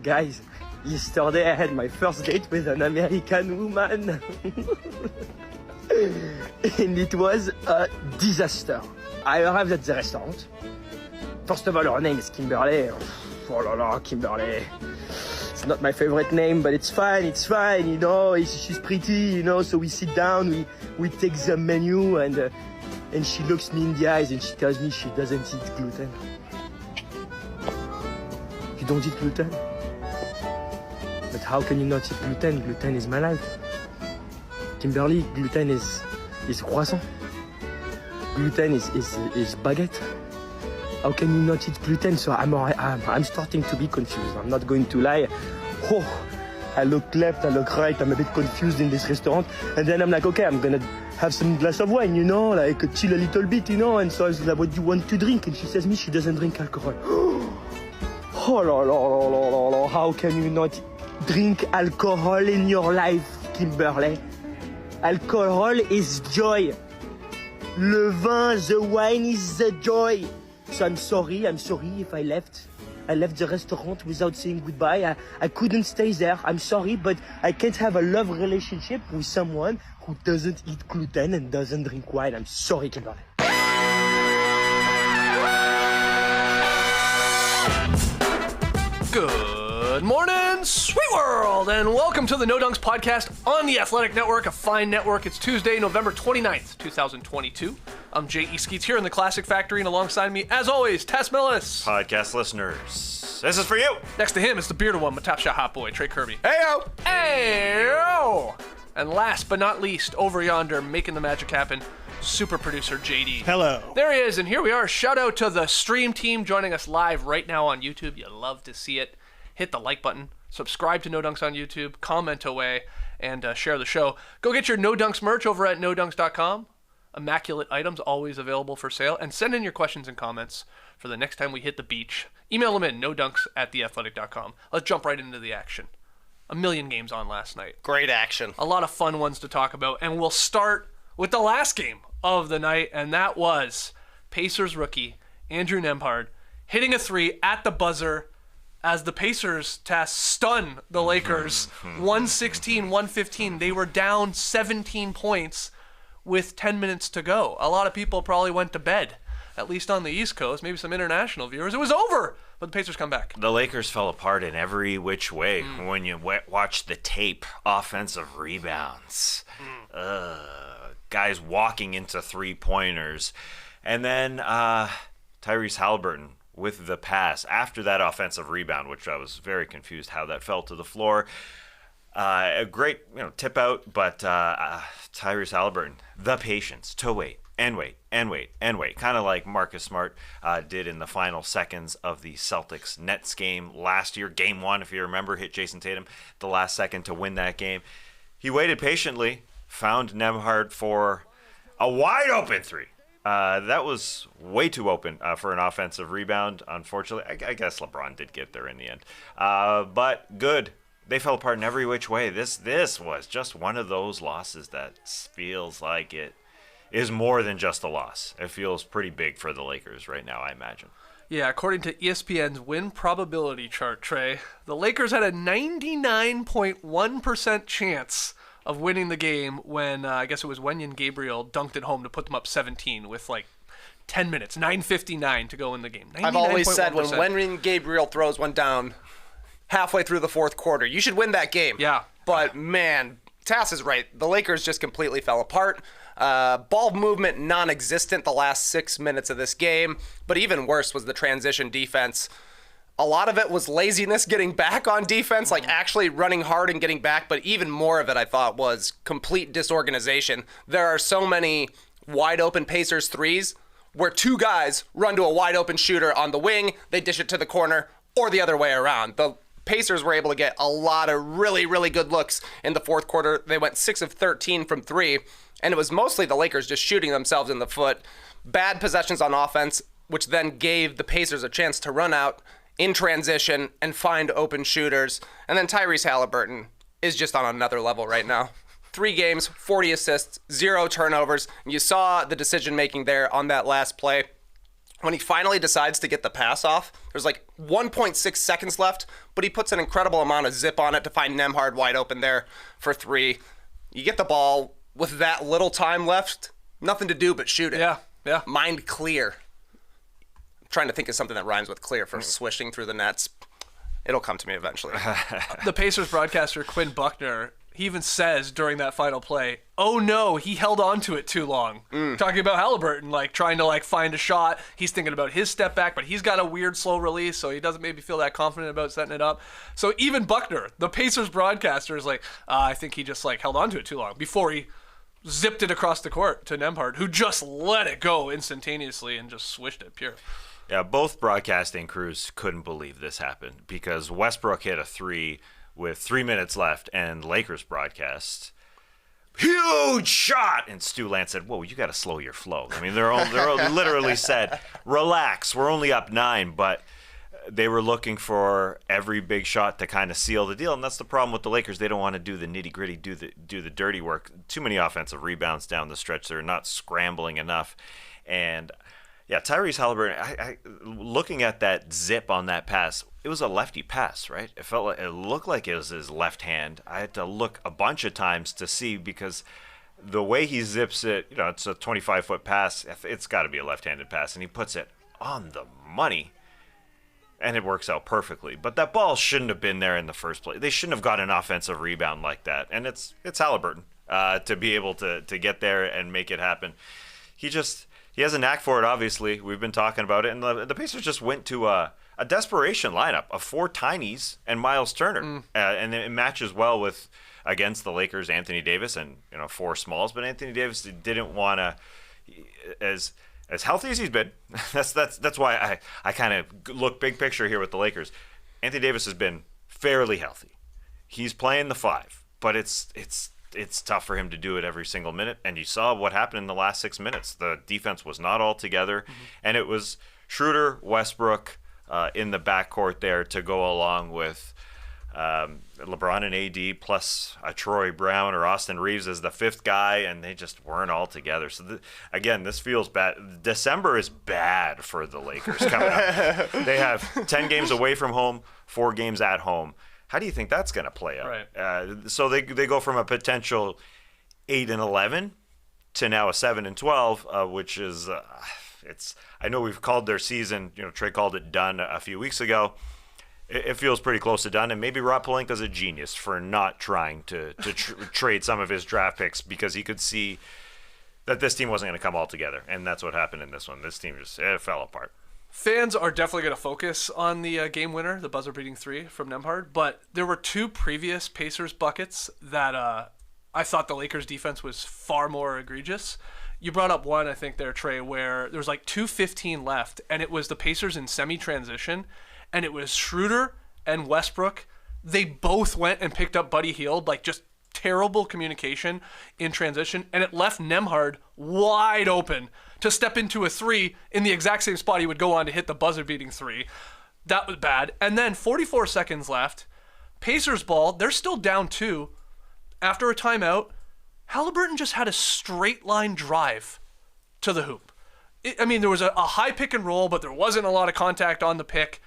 Guys, yesterday I had my first date with an American woman. And it was a disaster. I arrived at the restaurant. First of all, her name is Kimberly. Oh la la, Kimberly. It's not my favorite name, but it's fine, you know. She's pretty, you know, so we sit down, we take the menu, and she looks me in the eyes and she tells me she doesn't eat gluten. You don't eat gluten? But how can you not eat gluten? Gluten is my life. Kimberly, gluten is croissant. Gluten is baguette. How can you not eat gluten? So I'm starting to be confused. I'm not going to lie. Oh, I look left, I look right. I'm a bit confused in this restaurant. And then I'm like, okay, I'm gonna have some glass of wine, you know, like chill a little bit, you know. And so I was like, what do you want to drink? And she says me she doesn't drink alcohol. Oh, la, la, la, la, la, la. How can you not drink alcohol in your life, Kimberly? Alcohol is joy. Le vin, the wine is the joy. So I'm sorry if I left the restaurant without saying goodbye. I couldn't stay there. I'm sorry, but I can't have a love relationship with someone who doesn't eat gluten and doesn't drink wine. I'm sorry, Kimberly. Good morning, sweet world, and welcome to the No Dunks podcast on the Athletic Network, a fine network. It's Tuesday, November 29th, 2022. I'm J.E. Skeets here in the Classic Factory, and alongside me, as always, Tess Millis. Podcast listeners, this is for you. Next to him is the bearded one, my top shot hot boy, Trey Kirby. Heyo! Heyo! And last but not least, over yonder, making the magic happen, super producer JD. Hello. There he is, and here we are. Shout out to the stream team joining us live right now on YouTube. You love to see it. Hit the like button, subscribe to No Dunks on YouTube, comment away, and share the show. Go get your No Dunks merch over at nodunks.com. Immaculate items always available for sale. And send in your questions and comments for the next time we hit the beach. Email them in, nodunks@theathletic.com. Let's jump right into the action. A million games on last night. Great action. A lot of fun ones to talk about. And we'll start with the last game of the night, and that was Pacers rookie Andrew Nembhard hitting a three at the buzzer as the Pacers stun the Lakers 116-115. They were down 17 points with 10 minutes to go. A lot of people probably went to bed, at least on the East Coast, maybe some international viewers. It was over, but the Pacers come back. The Lakers fell apart in every which way when you watch the tape. Offensive rebounds. Guys walking into three-pointers. And then Tyrese Halliburton with the pass after that offensive rebound, which I was very confused how that fell to the floor. A great tip out, but Tyrese Halliburton, the patience to wait and wait and wait and wait, kind of like Marcus Smart did in the final seconds of the Celtics Nets game last year. Game 1, if you remember, hit Jason Tatum the last second to win that game. He waited patiently, found Nembhard for a wide open three. That was way too open for an offensive rebound, unfortunately. I guess LeBron did get there in the end. But good. They fell apart in every which way. This was just one of those losses that feels like it is more than just a loss. It feels pretty big for the Lakers right now, I imagine. Yeah, according to ESPN's win probability chart, Trey, the Lakers had a 99.1% chance of winning the game when, I guess it was Wenyen Gabriel dunked it home to put them up 17 with like 10 minutes, 9:59 to go in the game. I've always said when Wenyen Gabriel throws one down halfway through the fourth quarter, you should win that game. Yeah. But, man, Tass is right. The Lakers just completely fell apart. Ball movement non-existent the last 6 minutes of this game. But even worse was the transition defense. A lot of it was laziness getting back on defense, like actually running hard and getting back. But even more of it, I thought, was complete disorganization. There are so many wide open Pacers threes where two guys run to a wide open shooter on the wing, they dish it to the corner, or the other way around. The Pacers were able to get a lot of really, really good looks in the fourth quarter. They went 6 of 13 from three, and it was mostly the Lakers just shooting themselves in the foot. Bad possessions on offense, which then gave the Pacers a chance to run out in transition and find open shooters. And then Tyrese Halliburton is just on another level right now. 3 games, 40 assists, 0 turnovers. And you saw the decision-making there on that last play. when he finally decides to get the pass off, there's like 1.6 seconds left, but he puts an incredible amount of zip on it to find Nembhard wide open there for 3. You get the ball with that little time left, nothing to do but shoot it. Yeah. Mind clear. I'm trying to think of something that rhymes with clear for swishing through the nets. It'll come to me eventually. The Pacers broadcaster, Quinn Buckner, he even says during that final play, oh no, he held on to it too long. Talking about Halliburton, like trying to like find a shot. He's thinking about his step back, but he's got a weird slow release, so he doesn't maybe feel that confident about setting it up. So even Buckner, the Pacers broadcaster, is like, I think he just like held on to it too long before he zipped it across the court to Nembhard, who just let it go instantaneously and just swished it pure. Yeah, both broadcasting crews couldn't believe this happened because Westbrook hit a 3 with 3 minutes left, and Lakers broadcast, huge shot, and Stu Lance said, whoa, you got to slow your flow. I mean, they're literally said, relax, we're only up 9, but they were looking for every big shot to kind of seal the deal, and that's the problem with the Lakers. They don't want to do the nitty-gritty, do the dirty work. Too many offensive rebounds down the stretch. They're not scrambling enough, and yeah, Tyrese Halliburton, I looking at that zip on that pass, it was a lefty pass, right? It looked like it was his left hand. I had to look a bunch of times to see because the way he zips it, it's a 25-foot pass. It's got to be a left-handed pass, and he puts it on the money, and it works out perfectly. But that ball shouldn't have been there in the first place. They shouldn't have got an offensive rebound like that, and it's Halliburton to be able to get there and make it happen. He has a knack for it, obviously. We've been talking about it. And the Pacers just went to a desperation lineup of 4 Tinies and Miles Turner. And it matches well with, against the Lakers, Anthony Davis and 4 smalls. But Anthony Davis didn't want to, as healthy as he's been, that's why I kind of look big picture here with the Lakers. Anthony Davis has been fairly healthy. He's playing the 5, but it's tough for him to do it every single minute. And you saw what happened in the last 6 minutes. The defense was not all together. And it was Schroeder, Westbrook in the backcourt there to go along with LeBron and AD plus a Troy Brown or Austin Reeves as the 5th guy. And they just weren't all together. So, again, this feels bad. December is bad for the Lakers coming up. They have 10 games away from home, 4 games at home. How do you think that's going to play out? Right. So they go from a potential 8-11 to now a 7-12, which is it's. I know we've called their season. Trey called it done a few weeks ago. It feels pretty close to done, and maybe Rob Pelinka's a genius for not trying to trade some of his draft picks because he could see that this team wasn't going to come all together, and that's what happened in this one. This team just fell apart. Fans are definitely going to focus on the game winner, the buzzer-beating 3 from Nembhard, but there were 2 previous Pacers buckets that I thought the Lakers' defense was far more egregious. You brought up one, I think, there, Trey, where there was like 2:15 left, and it was the Pacers in semi-transition, and it was Schroeder and Westbrook. They both went and picked up Buddy Hield, like just terrible communication in transition, and it left Nembhard wide open to step into a 3 in the exact same spot he would go on to hit the buzzer-beating 3. That was bad. And then 44 seconds left. Pacers ball. They're still down 2. After a timeout, Halliburton just had a straight-line drive to the hoop. There was a high pick and roll, but there wasn't a lot of contact on the pick.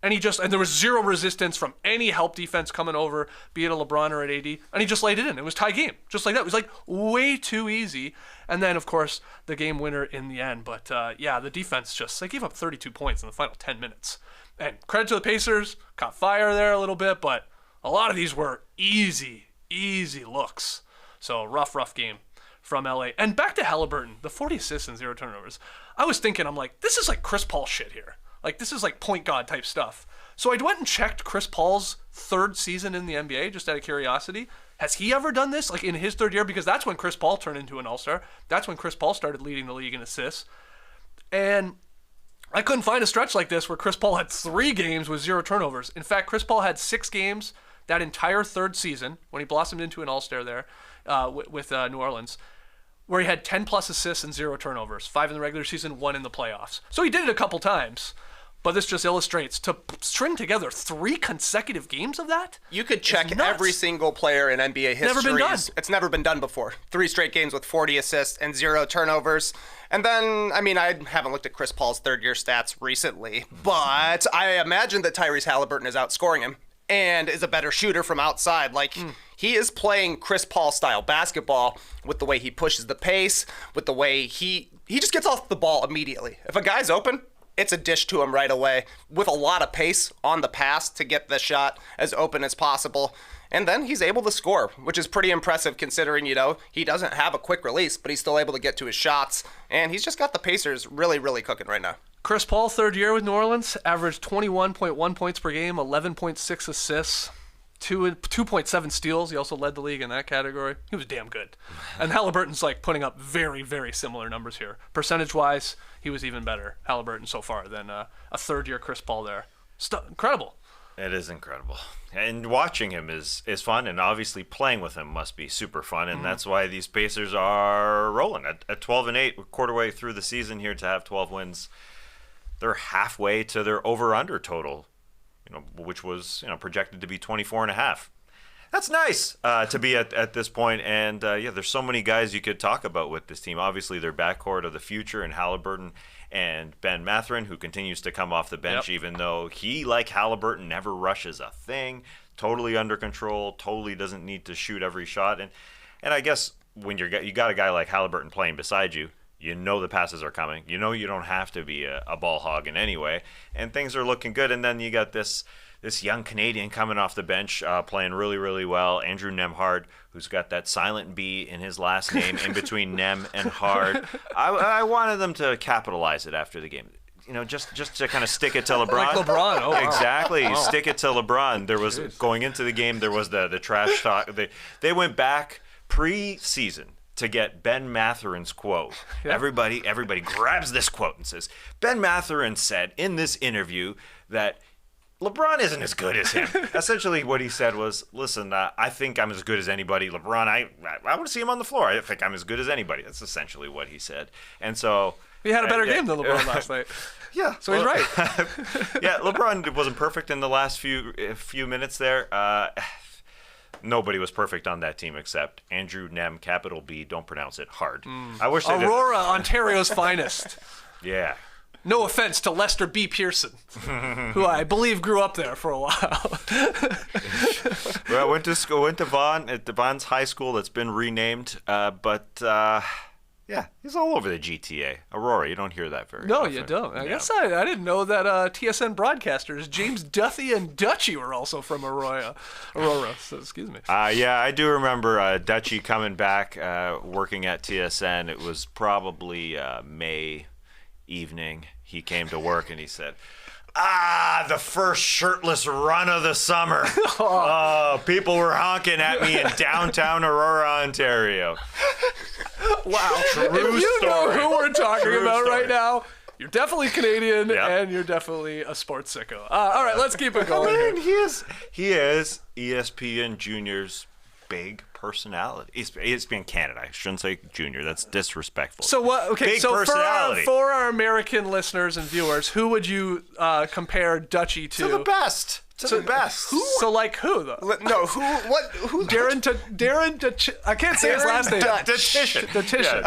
And there was zero resistance from any help defense coming over, be it a LeBron or an AD. And he just laid it in. It was tie game, just like that. It was like way too easy. And then, of course, the game winner in the end. But the defense they gave up 32 points in the final 10 minutes. And credit to the Pacers, caught fire there a little bit, but a lot of these were easy looks. So rough game from LA. And back to Halliburton, the 40 assists and 0 turnovers. I was thinking, I'm like, this is like Chris Paul shit here. Like, this is like point guard type stuff. So I went and checked Chris Paul's 3rd season in the NBA, just out of curiosity. Has he ever done this, like in his 3rd year? Because that's when Chris Paul turned into an all-star. That's when Chris Paul started leading the league in assists. And I couldn't find a stretch like this where Chris Paul had 3 games with 0 turnovers. In fact, Chris Paul had 6 games that entire 3rd season when he blossomed into an all-star there with New Orleans, where he had 10-plus assists and 0 turnovers, 5 in the regular season, 1 in the playoffs. So he did it a couple times. But this just illustrates, to string together 3 consecutive games of that? You could check nuts. every single player in NBA history. Never been done. It's never been done before. 3 straight games with 40 assists and 0 turnovers. And then, I mean, I haven't looked at Chris Paul's third-year stats recently, but I imagine that Tyrese Halliburton is outscoring him and is a better shooter from outside. Like, he is playing Chris Paul-style basketball with the way he pushes the pace, with the way he just gets off the ball immediately. If a guy's open, it's a dish to him right away with a lot of pace on the pass to get the shot as open as possible. And then he's able to score, which is pretty impressive considering, he doesn't have a quick release, but he's still able to get to his shots. And he's just got the Pacers really, really cooking right now. Chris Paul, third year with New Orleans, averaged 21.1 points per game, 11.6 assists, 2.7 steals. He also led the league in that category. He was damn good. And Halliburton's putting up very, very similar numbers here. Percentage-wise, he was even better, Halliburton, so far than a third-year Chris Paul there. Incredible. It is incredible. And watching him is fun, and obviously playing with him must be super fun, and that's why these Pacers are rolling. At 12-8, we're quarter way through the season here to have 12 wins. They're halfway to their over-under total, which was projected to be 24.5. That's nice to be at this point. And there's so many guys you could talk about with this team. Obviously, their backcourt of the future and Halliburton and Ben Mathurin, who continues to come off the bench, even though he, like Halliburton, never rushes a thing. Totally under control. Totally doesn't need to shoot every shot. And I guess when you got a guy like Halliburton playing beside you, the passes are coming. You don't have to be a ball hog in any way. And things are looking good. And then you got this young Canadian coming off the bench, playing really, really well. Andrew Nembhard, who's got that silent B in his last name in between Nem and Hard. I wanted them to capitalize it after the game. Just to kind of stick it to LeBron. Like LeBron. Oh, wow. Exactly. Wow. Stick it to LeBron. There was, going into the game, there was the trash talk. They went back pre-season to get Ben Mathurin's quote. Yeah. Everybody grabs this quote and says, Ben Mathurin said in this interview that LeBron isn't as good as him. Essentially what he said was, listen, I think I'm as good as anybody. LeBron, I want to see him on the floor. I think I'm as good as anybody. That's essentially what he said. And so... He had a better game than LeBron last night. Yeah. So he's right. Yeah, LeBron wasn't perfect in the last few minutes there. Nobody was perfect on that team except Andrew Nem, capital B, don't pronounce it, Hard. I wish Aurora, Ontario's finest. Yeah. No offense to Lester B. Pearson, who I believe grew up there for a while. Well, I went to Vaughan, at the Vaughan's high school that's been renamed, yeah, he's all over the GTA. Aurora, you don't hear that very often. No, you don't. I guess I didn't know that TSN broadcasters James Duthie and Dutchy were also from Aurora. So, excuse me. Yeah, I do remember Dutchy coming back, working at TSN. It was probably May evening. He came to work and he said, the first shirtless run of the summer. People were honking at me in downtown Aurora, Ontario. Wow. If you know who we're talking about story. right now, you're definitely Canadian, Yep. And you're definitely a sports sicko. All right, let's keep it going. I mean, here. he is ESPN Junior's big personality. ESPN Canada. I shouldn't say Junior. That's disrespectful. So what? Okay, big so personality. for our American listeners and viewers, who would you compare Dutchy to? To the best. The best. Who? So like who though? No, who? Darren I can't say his last name. Dutchyshen. Dutchyshen.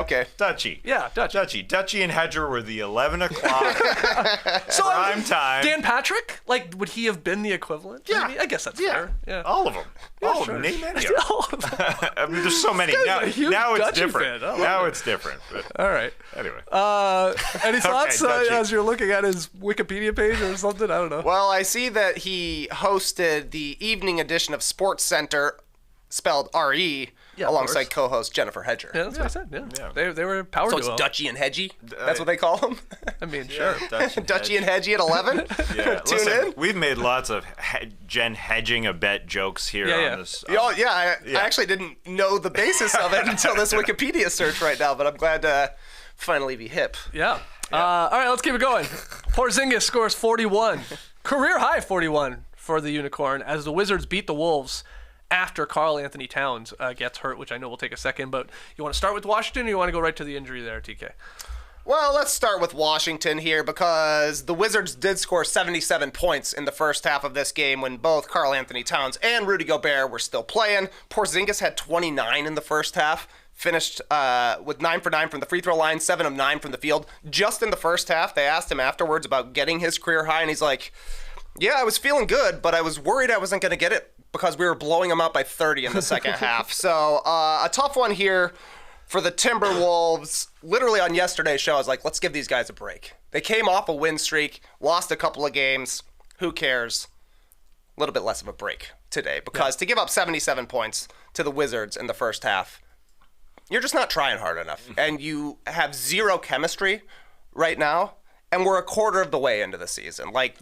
Okay. Dutchy. Yeah, Dutchy. Dutchy and Hedger were the 11 o'clock prime time. Dan Patrick? Would he have been the equivalent? Yeah. I guess that's fair. Yeah. All of them. All sure. of them. Name any of them. All of them. I mean, there's so many. This Now guy's a huge it's Dutchy different. fan. I love Now it. it's different. But All right. anyway. Any thoughts Dutchy. as you're looking at his Wikipedia page or something? I don't know. Well, I see that he hosted the evening edition of Sports Center, spelled R-E, Yeah, of alongside course. co-host Jennifer Hedger. Yeah, that's what I said. Yeah. Yeah. They were a power So it's duo. Dutchy and Hedgie? That's what they call him? I mean, sure. Dutchy and Hedgie at 11? Yeah, Tune listen, in. we've made lots of Jen hedging a bet jokes here Yeah. on this. I actually didn't know the basis of it until this Wikipedia search right now, but I'm glad to finally be hip. Yeah. All right, let's keep it going. Porzingis scores 41. Career high 41 for the Unicorn as the Wizards beat the Wolves after Karl-Anthony Towns gets hurt, which I know will take a second. But you want to start with Washington or you want to go right to the injury there, TK? Well, let's start with Washington here because the Wizards did score 77 points in the first half of this game when both Karl-Anthony Towns and Rudy Gobert were still playing. Porzingis had 29 in the first half, finished with 9 for 9 from the free throw line, 7 of 9 from the field. Just in the first half, they asked him afterwards about getting his career high, and he's like, yeah, I was feeling good, but I was worried I wasn't going to get it because we were blowing him out by 30 in the second half. So a tough one here for the Timberwolves. Literally on yesterday's show, I was like, let's give these guys a break. They came off a win streak, lost a couple of games. Who cares? A little bit less of a break today because to give up 77 points to the Wizards in the first half, you're just not trying hard enough. And you have zero chemistry right now, and we're a quarter of the way into the season. Like,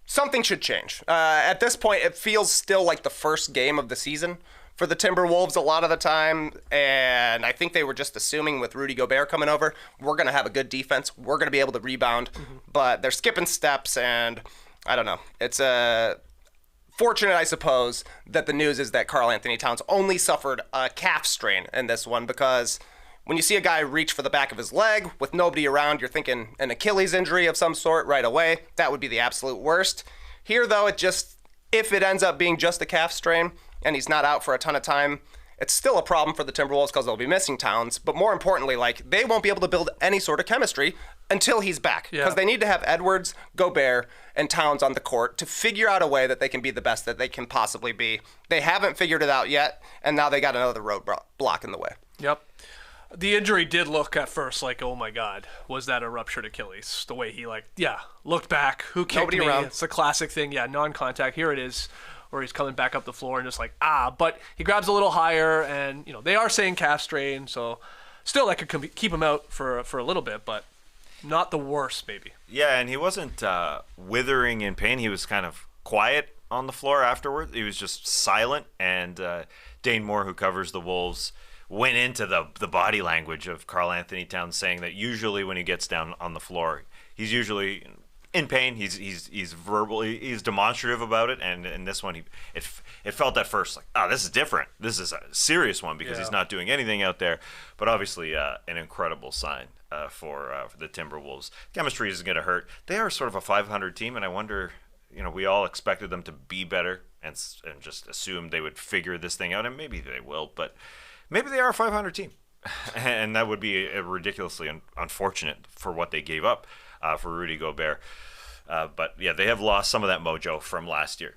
something should change. At this point, it feels still like the first game of the season for the Timberwolves a lot of the time, and I think they were just assuming with Rudy Gobert coming over, we're going to have a good defense, we're going to be able to rebound, but they're skipping steps, and I don't know. It's fortunate, I suppose, that the news is that Karl-Anthony Towns only suffered a calf strain in this one, because when you see a guy reach for the back of his leg with nobody around, you're thinking an Achilles injury of some sort right away. That would be the absolute worst. Here, though, if it ends up being just a calf strain, and he's not out for a ton of time, it's still a problem for the Timberwolves because they'll be missing Towns. But more importantly, like, they won't be able to build any sort of chemistry until he's back. Because they need to have Edwards, Gobert, and Towns on the court to figure out a way that they can be the best that they can possibly be. They haven't figured it out yet, and now they got another roadblock in the way. Yep. The injury did look at first like, oh my God, was that a ruptured Achilles? The way he looked back, who kicked Nobody me? around. It's a classic thing. Yeah, non-contact. Here it is. Or he's coming back up the floor and just like, but he grabs a little higher, and they are saying calf strain, so still that could keep him out for a little bit, but not the worst, maybe. Yeah, and he wasn't withering in pain. He was kind of quiet on the floor afterward. He was just silent, and Dane Moore, who covers the Wolves, went into the body language of Karl-Anthony Towns, saying that usually when he gets down on the floor, he's usually in pain. He's verbally, he's demonstrative about it, and in this one, it felt at first like, this is different. This is a serious one because he's not doing anything out there. But obviously, an incredible sign for the Timberwolves. Chemistry is going to hurt. They are sort of a 500 team, and I wonder, we all expected them to be better and just assumed they would figure this thing out, and maybe they will, but maybe they are a 500 team, and that would be ridiculously unfortunate for what they gave up for Rudy Gobert. But yeah, they have lost some of that mojo from last year.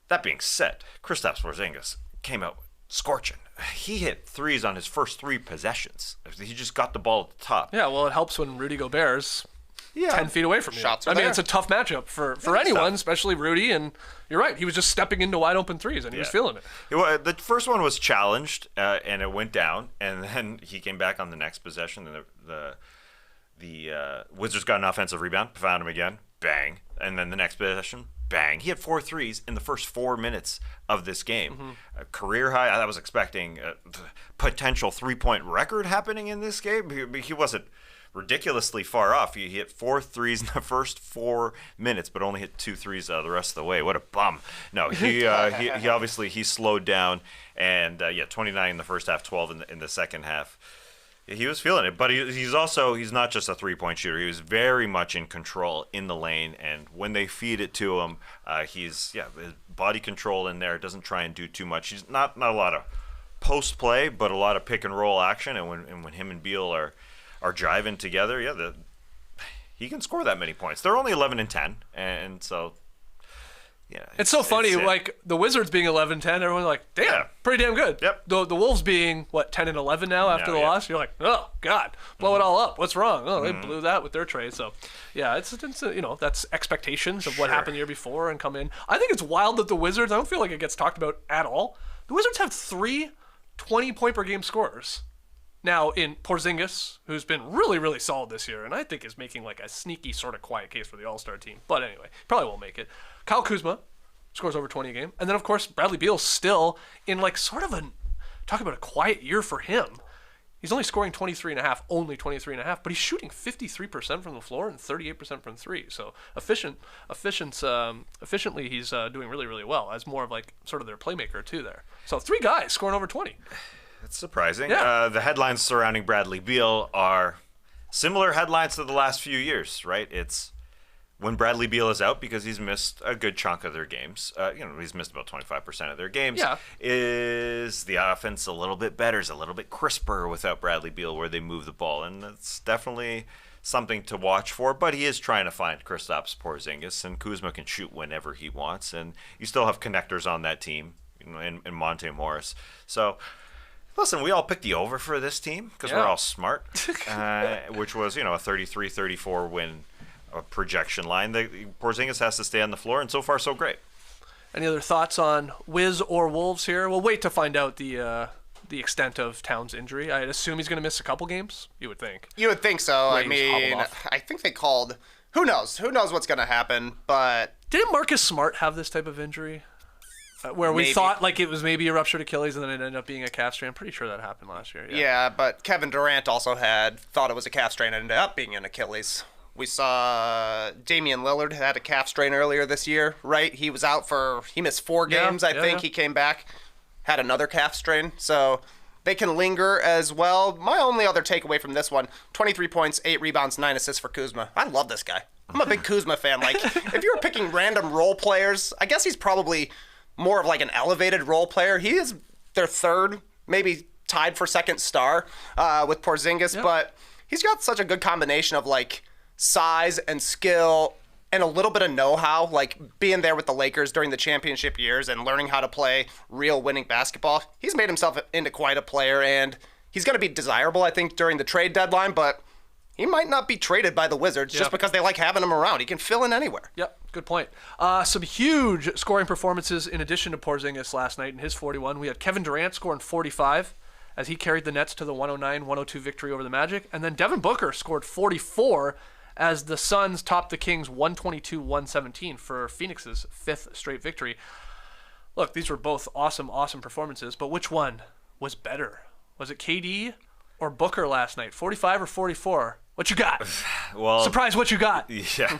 That being said, Kristaps Porzingis came out scorching. He hit threes on his first 3 possessions. He just got the ball at the top. Yeah, well, it helps when Rudy Gobert's 10 feet away from you. Shots are I mean, there. it's a tough matchup for anyone, especially Rudy, and you're right. He was just stepping into wide open threes, and he was feeling it. The first one was challenged, and it went down, and then he came back on the next possession, and the Wizards got an offensive rebound, found him again, bang, and then the next possession, bang. He had 4 threes in the first 4 minutes of this game. A career high. I was expecting a potential 3-point record happening in this game. He wasn't ridiculously far off. He hit 4 threes in the first 4 minutes, but only hit 2 threes the rest of the way. What a bum. No, he obviously slowed down, and 29 in the first half, 12 in the second half. He was feeling it, but he's not just a 3-point shooter. He was very much in control in the lane, and when they feed it to him, his body control in there, doesn't try and do too much. He's not a lot of post play, but a lot of pick and roll action, and when him and Beal are driving together, he can score that many points. They're only 11 and 10, and so it's so funny. Like the Wizards being 11-10, everyone's like, damn, pretty damn good. Yep. The Wolves being 10 and 11 now after the loss, you're like, oh God, blow it all up. What's wrong? Oh, they blew that with their trade. So it's that's expectations of what happened the year before and come in. I think it's wild that the Wizards, I don't feel like it gets talked about at all. The Wizards have 3 20-point per game scorers. Now, in Porzingis, who's been really, really solid this year, and I think is making like a sneaky sort of quiet case for the All-Star team. But anyway, probably won't make it. Kyle Kuzma scores over 20 a game. And then, of course, Bradley Beal still in like sort of talk about a quiet year for him. He's only scoring 23.5, but he's shooting 53% from the floor and 38% from 3. So efficiently, he's doing really, really well as more of like sort of their playmaker too there. So 3 guys scoring over 20. It's surprising. Yeah. The headlines surrounding Bradley Beal are similar headlines to the last few years, right? It's when Bradley Beal is out, because he's missed a good chunk of their games. He's missed about 25% of their games. Yeah. Is the offense a little bit better? Is a little bit crisper without Bradley Beal, where they move the ball, and it's definitely something to watch for. But he is trying to find Kristaps Porzingis, and Kuzma can shoot whenever he wants, and you still have connectors on that team, in Monte Morris. So. Listen, we all picked the over for this team because we're all smart, which was, a 33-34 win projection line. Porzingis has to stay on the floor, and so far, so great. Any other thoughts on Wiz or Wolves here? We'll wait to find out the extent of Towns' injury. I'd assume he's going to miss a couple games, you would think. You would think so. Raves hobbled off. I think they called. Who knows? Who knows what's going to happen? But didn't Marcus Smart have this type of injury? Where we thought like it was maybe a ruptured Achilles and then it ended up being a calf strain. I'm pretty sure that happened last year. Yeah, but Kevin Durant also thought it was a calf strain and ended up being an Achilles. We saw Damian Lillard had a calf strain earlier this year, right? He was out he missed 4 games, I think. He came back, had another calf strain. So they can linger as well. My only other takeaway from this one, 23 points, 8 rebounds, 9 assists for Kuzma. I love this guy. I'm a big Kuzma fan. Like, if you were picking random role players, I guess he's probably more of like an elevated role player. He is their third, maybe tied for second star with Porzingis, but he's got such a good combination of like size and skill and a little bit of know-how, like being there with the Lakers during the championship years and learning how to play real winning basketball. He's made himself into quite a player, and he's going to be desirable, I think, during the trade deadline, but he might not be traded by the Wizards just because they like having him around. He can fill in anywhere. Yep, good point. Some huge scoring performances in addition to Porzingis last night in his 41. We had Kevin Durant scoring 45 as he carried the Nets to the 109-102 victory over the Magic. And then Devin Booker scored 44 as the Suns topped the Kings 122-117 for Phoenix's 5th straight victory. Look, these were both awesome performances, but which one was better? Was it KD or Booker last night? 45 or 44? What you got? Well, surprise! What you got? Yeah,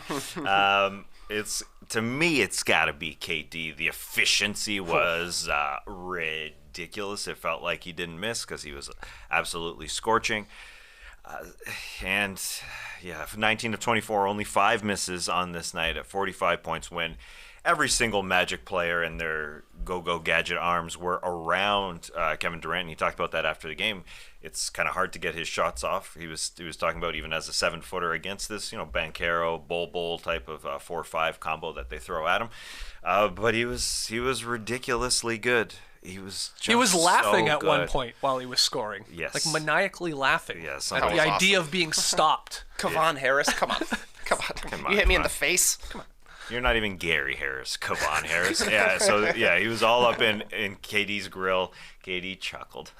to me, it's got to be KD. The efficiency was ridiculous. It felt like he didn't miss because he was absolutely scorching. And 19 of 24, only 5 misses on this night at 45 points. When every single Magic player and their go-go gadget arms were around Kevin Durant. And he talked about that after the game. It's kind of hard to get his shots off. He was talking about even as a 7-footer against this, Banchero, Bol type of 4-5 combo that they throw at him. But he was ridiculously good. He was laughing so at good. one point while he was scoring. Yes. Like maniacally laughing. Yes. At the idea of being stopped. Kevon Harris, come on. You hit me in the face. Come on. You're not even Gary Harris, Kevon Harris. Yeah, so he was all up in KD's grill. KD chuckled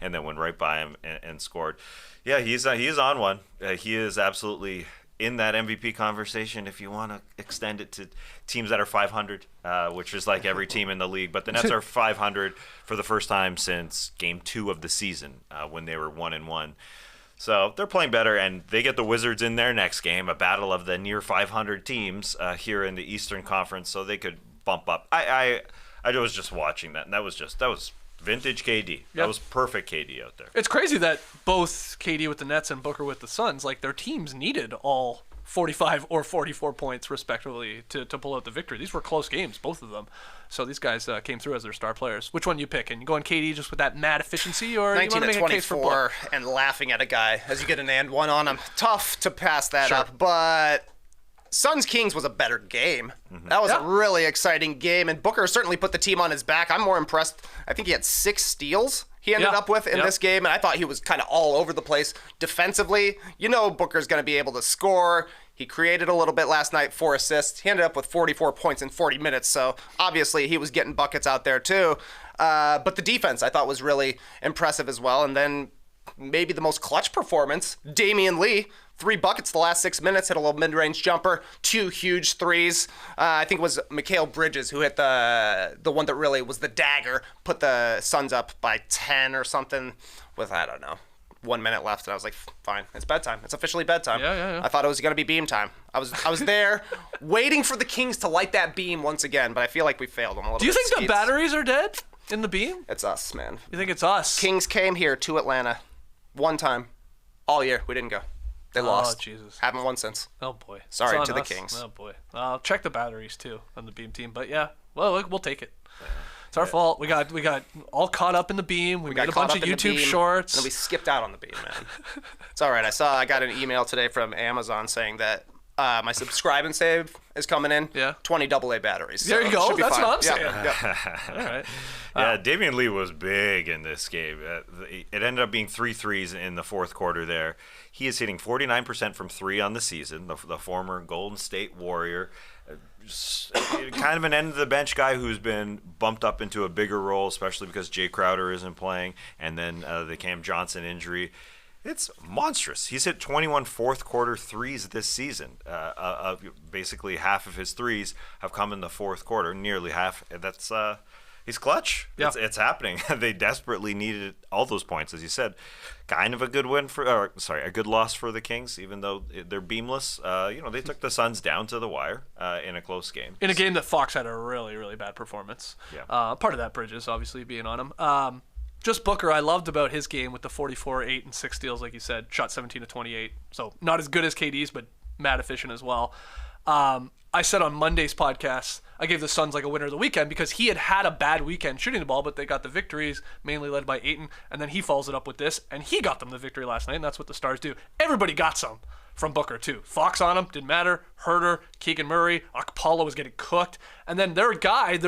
and then went right by him and scored. Yeah, he is on one. He is absolutely in that MVP conversation if you want to extend it to teams that are 500, which is like every team in the league. But the Nets are 500 for the first time since Game 2 of the season when they were 1-1. So they're playing better, and they get the Wizards in their next game, a battle of the near 500 teams here in the Eastern Conference, so they could bump up. I was just watching that, and that was vintage KD. Yep. That was perfect KD out there. It's crazy that both KD with the Nets and Booker with the Suns, like their teams needed all 45 or 44 points respectively to pull out the victory. These were close games, both of them. So these guys came through as their star players. Which one you pick? And you going KD just with that mad efficiency, or 19 you want to make a case for 24 and laughing at a guy as you get an and one on him. Tough to pass that up, but Suns Kings was a better game. Mm-hmm. That was a really exciting game, and Booker certainly put the team on his back. I'm more impressed. I think he had 6 steals he ended up with in this game, and I thought he was kind of all over the place defensively. Booker's going to be able to score. He created a little bit last night, 4 assists. He ended up with 44 points in 40 minutes, so obviously he was getting buckets out there too. But the defense I thought was really impressive as well. And then maybe the most clutch performance, Damian Lee, 3 buckets the last 6 minutes, hit a little mid-range jumper, 2 huge threes. I think it was Mikal Bridges who hit the one that really was the dagger, put the Suns up by 10 or something with, I don't know, 1 minute left, and I was like, fine, it's bedtime. It's officially bedtime. Yeah. I thought it was going to be beam time. I was there waiting for the Kings to light that beam once again, but I feel like we failed them a little bit. Do you think the batteries are dead in the beam? It's us, man. You think it's us? Kings came here to Atlanta one time all year. We didn't go. They lost. Oh, Jesus. Haven't won since. Oh, boy. Sorry It's to on the us. Kings. Oh, boy. I'll check the batteries, too, on the beam team. But, yeah, well, we'll take it. It's our fault. We got all caught up in the beam. We made a bunch of YouTube shorts. And we skipped out on the beam, man. It's all right. I got an email today from Amazon saying that my subscribe and save is coming in. Yeah. 20 AA batteries. There you go. That's fine. what I'm saying. Yeah. All right. Yeah, Damian Lee was big in this game. It ended up being 3 threes in the fourth quarter there. He is hitting 49% from 3 on the season, the former Golden State Warrior. Kind of an end-of-the-bench guy who's been bumped up into a bigger role, especially because Jay Crowder isn't playing, and then the Cam Johnson injury. It's monstrous. He's hit 21 fourth-quarter threes this season. Basically, half of his threes have come in the fourth quarter, nearly half. That's he's clutch. Yeah. It's happening. They desperately needed all those points, as you said. Kind of a good a good loss for the Kings, even though they're beamless. They took the Suns down to the wire in a close game. In a game that Fox had a really, really bad performance. Yeah. Part of that, Bridges, obviously, being on him. Just Booker, I loved about his game with the 44, 8, and 6 steals, like you said. Shot 17 to 28. So not as good as KD's, but mad efficient as well. I said on Monday's podcast, I gave the Suns like a winner of the weekend because he had a bad weekend shooting the ball, but they got the victories, mainly led by Ayton, and then he follows it up with this, and he got them the victory last night, and that's what the Stars do. Everybody got some from Booker, too. Fox on him, didn't matter. Herter, Keegan Murray, Okpala was getting cooked, and then their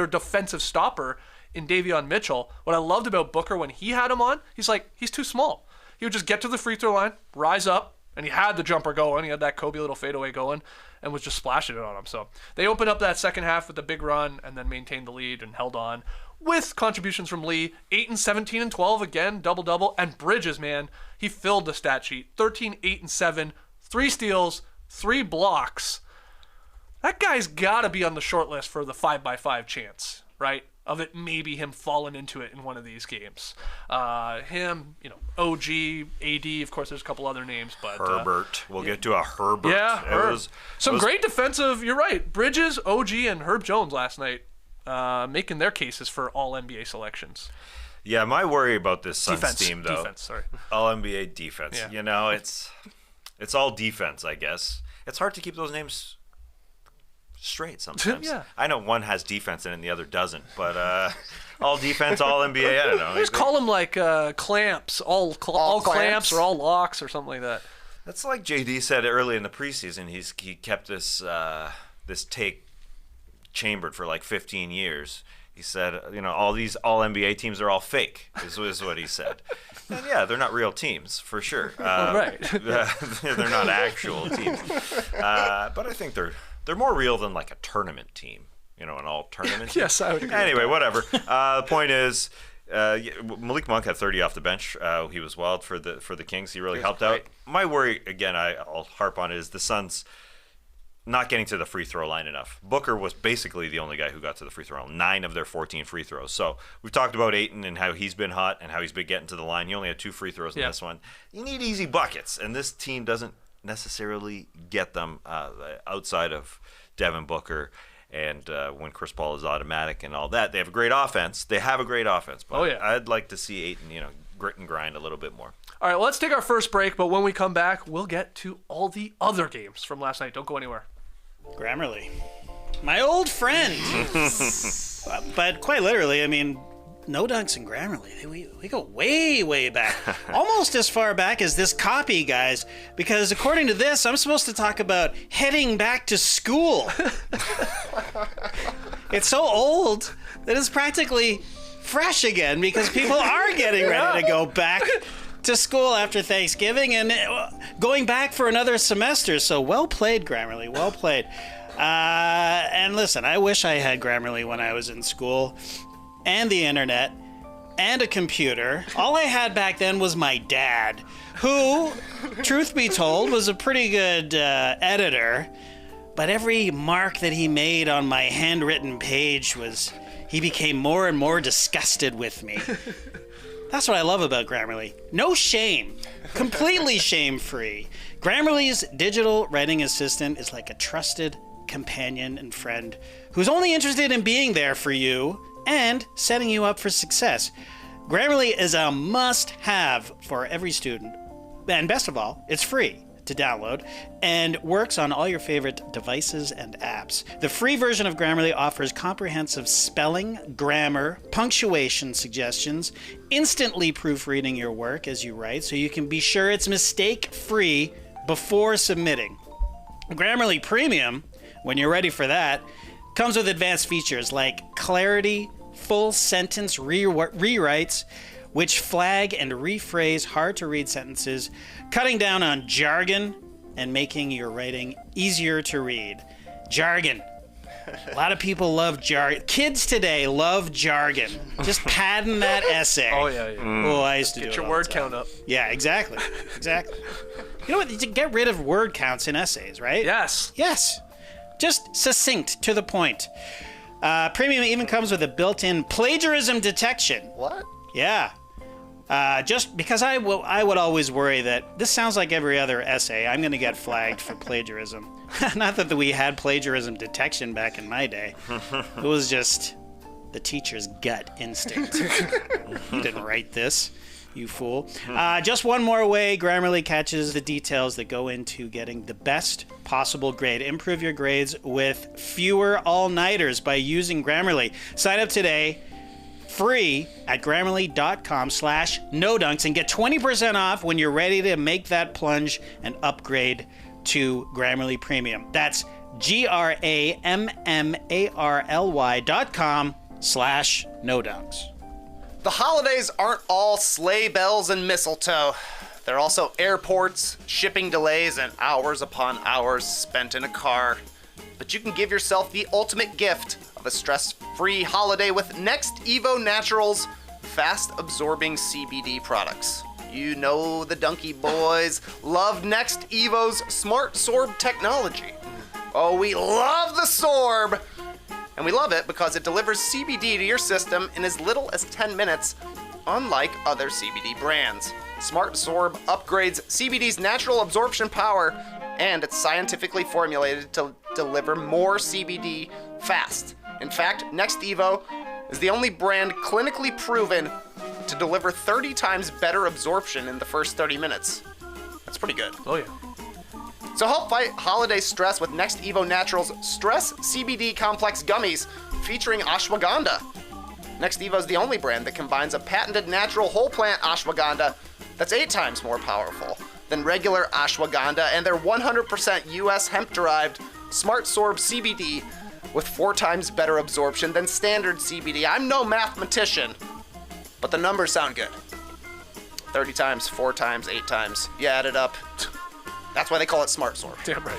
defensive stopper in Davion Mitchell, what I loved about Booker when he had him on, he's too small. He would just get to the free throw line, rise up, and he had the jumper going. He had that Kobe little fadeaway going and was just splashing it on him. So they opened up that second half with a big run and then maintained the lead and held on with contributions from Lee. 8 and 17 and 12 again, double-double. And Bridges, man, he filled the stat sheet. 13, 8 and 7, 3 steals, 3 blocks. That guy's got to be on the short list for the 5x5 chance, right? Of it maybe him falling into it in one of these games. Him, OG, AD, of course there's a couple other names, but Herbert. We'll get to a Herbert. Yeah, great defensive, you're right. Bridges, OG, and Herb Jones last night making their cases for all NBA selections. Yeah, my worry about this Suns team, though. Defense, sorry. All NBA defense. Yeah. It's all defense, I guess. It's hard to keep those names straight sometimes. Yeah. I know one has defense in it and the other doesn't, but all defense, all NBA, I don't know. Just call them like clamps, all clamps or all locks or something like that. That's like JD said early in the preseason. He kept this take chambered for like 15 years. He said, all these all NBA teams are all fake, is what he said. And yeah, they're not real teams, for sure. Right. They're not actual teams. But I think they're more real than like a tournament team, an all tournament team. Yes, I would agree. Anyway, whatever. The point is, Malik Monk had 30 off the bench. He was wild for the Kings. He really helped out. My worry, again, I'll harp on it, is the Suns not getting to the free throw line enough. Booker was basically the only guy who got to the free throw line, 9 of their 14 free throws. So we've talked about Ayton and how he's been hot and how he's been getting to the line. He only had 2 free throws in this one. You need easy buckets, and this team doesn't necessarily get them outside of Devin Booker. And when Chris Paul is automatic and all that, they have a great offense. But I'd like to see Ayton, grit and grind a little bit more. All right, well, let's take our first break, but when we come back, we'll get to all the other games from last night. Don't go anywhere. Grammarly. My old friend. But quite literally, no dunks in Grammarly. We go way, way back. Almost as far back as this copy, guys, because according to this, I'm supposed to talk about heading back to school. It's so old that it's practically fresh again because people are getting ready to go back to school after Thanksgiving and going back for another semester. So well played, Grammarly. Well played. And listen, I wish I had Grammarly when I was in school, and the internet, and a computer. All I had back then was my dad, who, truth be told, was a pretty good editor. But every mark that he made on my handwritten page he became more and more disgusted with me. That's what I love about Grammarly. No shame. Completely shame-free. Grammarly's digital writing assistant is like a trusted companion and friend who's only interested in being there for you and setting you up for success. Grammarly is a must-have for every student. And best of all, it's free. To to download and works on all your favorite devices and apps. The free version of Grammarly offers comprehensive spelling, grammar, punctuation suggestions, instantly proofreading your work as you write so you can be sure it's mistake-free before submitting. Grammarly Premium, when you're ready for that, comes with advanced features like clarity, full sentence rewrites, which flag and rephrase hard-to-read sentences, cutting down on jargon and making your writing easier to read. Jargon. A lot of people love jargon. Kids today love jargon. Just padding that essay. Oh, yeah. Oh, I used to do it Get your all word the time. count up. Yeah, exactly. You know what? You get rid of word counts in essays, right? Yes. Yes. Just succinct, to the point. Premium even comes with a built-in plagiarism detection. What? Yeah. Just because I would always worry that this sounds like every other essay. I'm going to get flagged for plagiarism. Not that we had plagiarism detection back in my day. It was just the teacher's gut instinct. You didn't write this, you fool. Just one more way Grammarly catches the details that go into getting the best possible grade. Improve your grades with fewer all-nighters by using Grammarly. Sign up today, free at Grammarly.com/NoDunks and get 20% off when you're ready to make that plunge and upgrade to Grammarly Premium. That's GRAMMARLY.com/NoDunks. The holidays aren't all sleigh bells and mistletoe. They're also airports, shipping delays, and hours upon hours spent in a car. But you can give yourself the ultimate gift of a stress-free holiday with Next Evo Naturals fast-absorbing CBD products. You know the Donkey Boys love Next Evo's Smart Sorb technology. Oh, we love the Sorb! And we love it because it delivers CBD to your system in as little as 10 minutes, unlike other CBD brands. Smart Sorb upgrades CBD's natural absorption power, and it's scientifically formulated to deliver more CBD fast. In fact, Next Evo is the only brand clinically proven to deliver 30 times better absorption in the first 30 minutes. That's pretty good. Oh, yeah. So help fight holiday stress with Next Evo Naturals Stress CBD Complex Gummies featuring ashwagandha. Next Evo is the only brand that combines a patented natural whole plant ashwagandha that's 8 times more powerful than regular ashwagandha and their 100% US hemp-derived Smart Sorb CBD with 4 times better absorption than standard CBD. I'm no mathematician, but the numbers sound good. 30 times, 4 times, 8 times. You add it up. That's why they call it Smart Sorb. Damn right.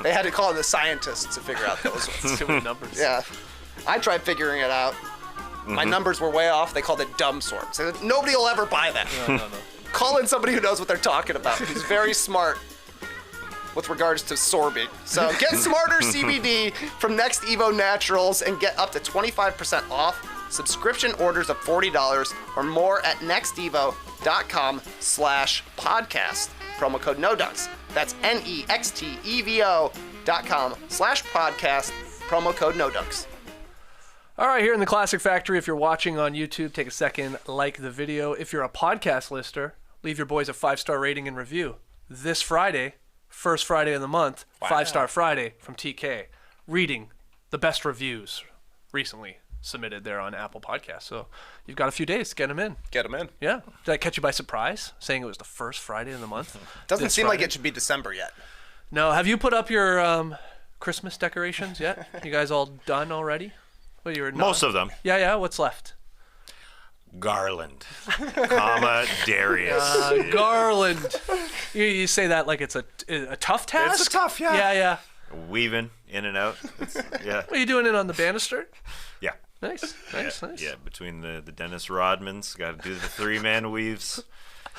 They had to call in the scientists to figure out those ones. Too many numbers. Yeah. I tried figuring it out. My numbers were way off. They called it dumb sorb. So nobody will ever buy that. No. Call in somebody who knows what they're talking about. Who's very smart with regards to sorbing. So get smarter CBD from Next Evo Naturals and get up to 25% off subscription orders of $40 or more at nextevo.com/podcast. Promo code NODUNKS. That's nextevo.com/podcast. Promo code NODUNKS. All right, here in the Classic Factory, if you're watching on YouTube, take a second, like the video. If you're a podcast listener, leave your boys a 5-star rating and review. This Friday, first Friday of the month, 5-star Friday from TK, reading the best reviews recently submitted there on Apple Podcasts. So you've got a few days to get them in. Get them in. Yeah. Did I catch you by surprise, saying it was the first Friday of the month? Doesn't seem like it should be December yet. No. Have you put up your Christmas decorations yet? You guys all done already? Well, Most of them. Yeah. What's left? Garland, Darius. Garland. You say that like it's a tough task? It's tough, yeah. Yeah. Weaving in and out. Yeah. Are you doing it on the banister? Yeah. Nice. Yeah, between the Dennis Rodmans, got to do the 3-man weaves.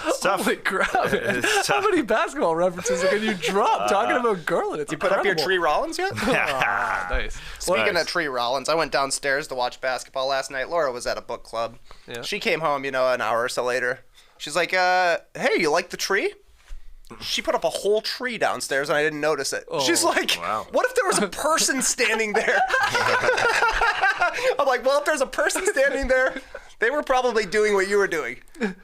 It's tough. Holy crap, man. It's How tough. many basketball references can you drop talking about Garland? It's You put up your Tree Rollins yet? Nice. Speaking Nice. of Tree Rollins, I went downstairs to watch basketball last night. Laura was at a book club. Yeah. She came home, an hour or so later. She's like, hey, you like the tree? She put up a whole tree downstairs, and I didn't notice it. She's like, wow. what if there was a person standing there? I'm like, well, if there's a person standing there, They were probably doing what you were doing.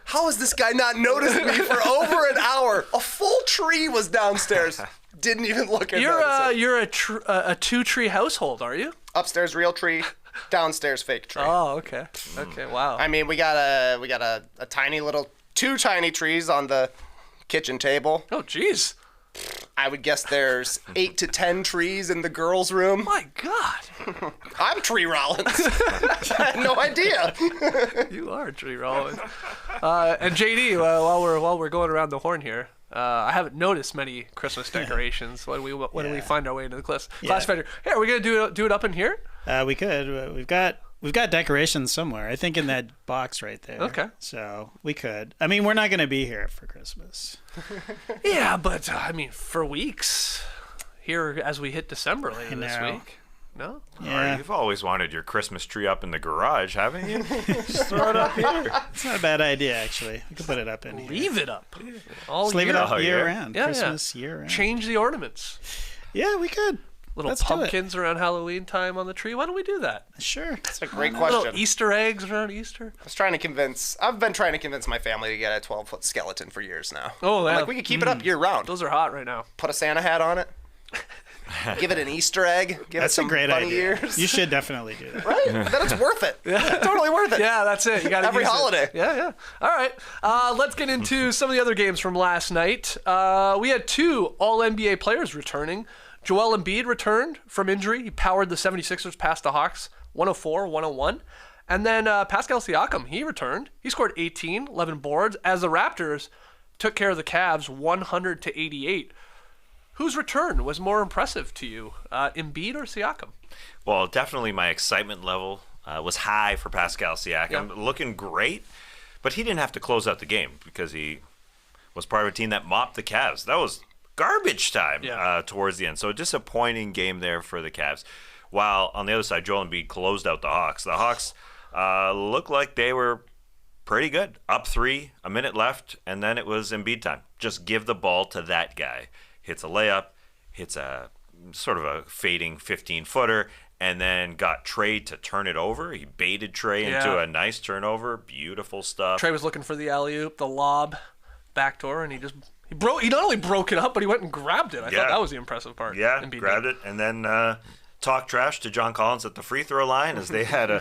How has this guy not noticed me for over an hour? A full tree was downstairs. Didn't even look at it. You're a two-tree household, are you? Upstairs real tree, downstairs fake tree. Oh, okay. Okay, wow. I mean, we got a tiny little 2 tiny trees on the kitchen table. Oh, jeez. I would guess there's 8 to 10 trees in the girls' room. My God. I'm Tree Rollins. I had no idea. You are Tree Rollins. And JD, while we're going around the horn here, I haven't noticed many Christmas decorations when we find our way into the classifier. Hey, are we gonna do it up in here? We could. We've got decorations somewhere. I think in that box right there. Okay. So we could. I mean, we're not gonna be here for Christmas. Yeah, but I mean, for weeks here as we hit December later this week. No? Yeah. You've always wanted your Christmas tree up in the garage, haven't you? Just throw it up here. It's not a bad idea, actually. We could put it up in here. Leave it up. All Just leave it year. up year round. Yeah, Christmas year round. Change the ornaments. Yeah, we could. Little Let's do it. pumpkins around Halloween time on the tree. Why don't we do that? Sure. That's a great Little question. Easter eggs around Easter. I've been trying to convince my family to get a 12-foot skeleton for years now. Oh, I'm yeah. like, we could keep it up year round. Those are hot right now. Put a Santa hat on it. Give it an Easter egg. Give That's it some a great bunny idea. ears. You should definitely do that. Right? Then it's worth it. Totally worth it. Yeah, that's it. You got Every holiday. Yeah. All right. Let's get into some of the other games from last night. We had 2 All-NBA players returning. Joel Embiid returned from injury. He powered the 76ers past the Hawks 104-101. And then Pascal Siakam, he returned. He scored 18, 11 boards, as the Raptors took care of the Cavs 100-88. Whose return was more impressive to you, Embiid or Siakam? Well, definitely my excitement level was high for Pascal Siakam. Looking great, but he didn't have to close out the game because he was part of a team that mopped the Cavs. That was garbage time towards the end. So a disappointing game there for the Cavs. While on the other side, Joel Embiid closed out the Hawks. The Hawks looked like they were pretty good. Up 3, a minute left, and then it was Embiid time. Just give the ball to that guy. Hits a layup, hits a sort of a fading 15-footer, and then got Trey to turn it over. He baited Trey into a nice turnover. Beautiful stuff. Trey was looking for the alley-oop, the lob, backdoor, and he not only broke it up, but he went and grabbed it. I thought that was the impressive part. Yeah, Embiid grabbed it, and then talk trash to John Collins at the free throw line as they had a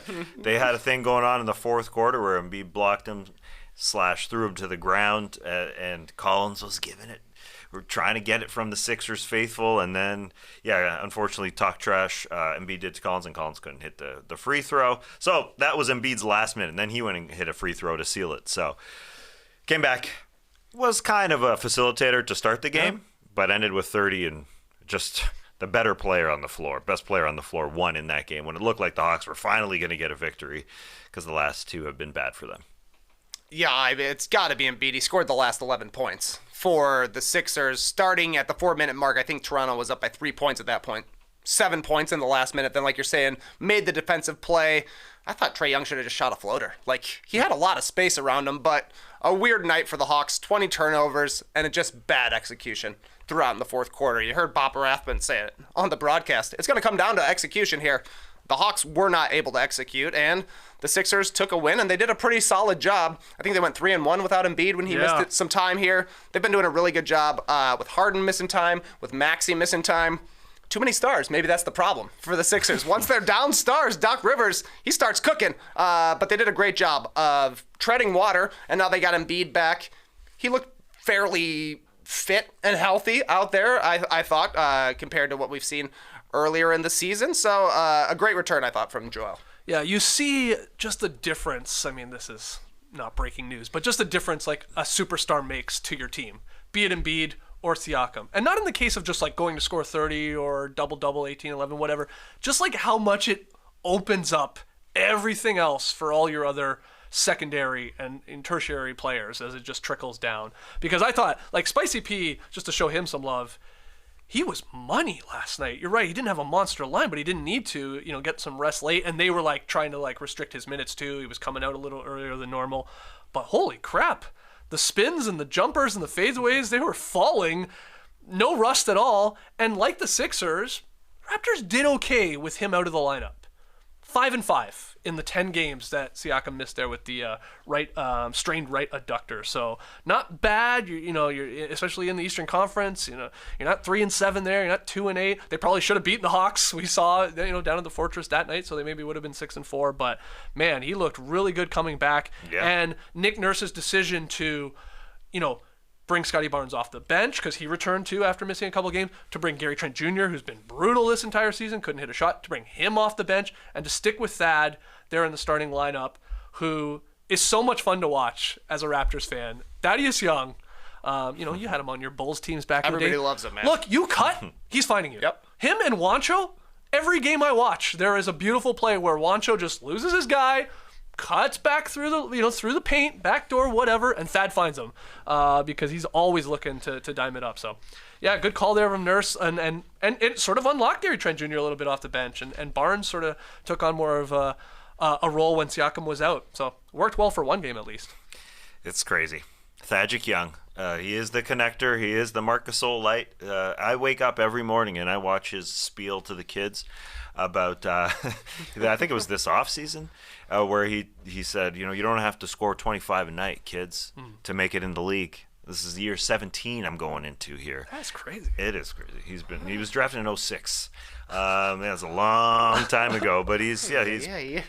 thing going on in the fourth quarter where Embiid blocked him / threw him to the ground, and Collins was giving it. We're trying to get it from the Sixers faithful, and then, unfortunately, talk trash. Embiid did to Collins, and Collins couldn't hit the free throw. So that was Embiid's last minute, and then he went and hit a free throw to seal it. So came back, was kind of a facilitator to start the game, but ended with 30 and just the better player on the floor, best player on the floor, won in that game when it looked like the Hawks were finally going to get a victory because the last 2 have been bad for them. Yeah, it's got to be Embiid. He scored the last 11 points for the Sixers. Starting at the 4-minute mark, I think Toronto was up by 3 points at that point. 7 points in the last minute. Then, like you're saying, made the defensive play. I thought Trae Young should have just shot a floater. Like, he had a lot of space around him, but a weird night for the Hawks. 20 turnovers and just bad execution throughout in the fourth quarter. You heard Bob Rathman say it on the broadcast. It's going to come down to execution here. The Hawks were not able to execute, and the Sixers took a win, and they did a pretty solid job. I think they went 3-1 without Embiid when he missed some time here. They've been doing a really good job with Harden missing time, with Maxey missing time. Too many stars. Maybe that's the problem for the Sixers. Once they're down stars, Doc Rivers, he starts cooking. But they did a great job of treading water, and now they got Embiid back. He looked fairly fit and healthy out there, I thought, compared to what we've seen earlier in the season. So a great return, I thought, from Joel. Yeah, you see just the difference. I mean, this is not breaking news, but just the difference like a superstar makes to your team, be it Embiid or Siakam. And not in the case of just like going to score 30 or double-double, 18, 11, whatever. Just like how much it opens up everything else for all your other secondary and tertiary players as it just trickles down. Because I thought, like Spicy P, just to show him some love, he was money last night. You're right. He didn't have a monster line, but he didn't need to, get some rest late. And they were like trying to like restrict his minutes too. He was coming out a little earlier than normal. But holy crap, the spins and the jumpers and the fadeaways, they were falling. No rust at all. And like the Sixers, Raptors did okay with him out of the lineup. 5-5 in the 10 games that Siakam missed there with the strained right adductor. So not bad. You're especially in the Eastern Conference. You're not 3-7 there. You're not 2-8. They probably should have beaten the Hawks. We saw down at the Fortress that night, so they maybe would have been 6-4. But man, he looked really good coming back. Yeah. And Nick Nurse's decision to, bring Scotty Barnes off the bench because he returned too after missing a couple games, to bring Gary Trent Jr., who's been brutal this entire season, couldn't hit a shot, to bring him off the bench, and to stick with Thad there in the starting lineup, who is so much fun to watch as a Raptors fan. Thaddeus Young, you had him on your Bulls teams back in the day. Everybody loves him, man. Look, you cut, he's finding you. Yep. Him and Juancho, every game I watch, there is a beautiful play where Juancho just loses his guy, cuts back through the paint, back door, whatever, and Thad finds him because he's always looking to dime it up. So, yeah, good call there from Nurse, and it sort of unlocked Gary Trent Jr. a little bit off the bench, and Barnes sort of took on more of a role when Siakam was out. So, worked well for one game at least. It's crazy. Thaddeus Young. He is the connector. He is the Marc Gasol light. I wake up every morning and I watch his spiel to the kids about, I think it was this offseason, where he said, you don't have to score 25 a night, kids, to make it in the league. This is the year 17 I'm going into here. That's crazy. It is crazy. He was drafted in 06. That's a long time ago, but he is a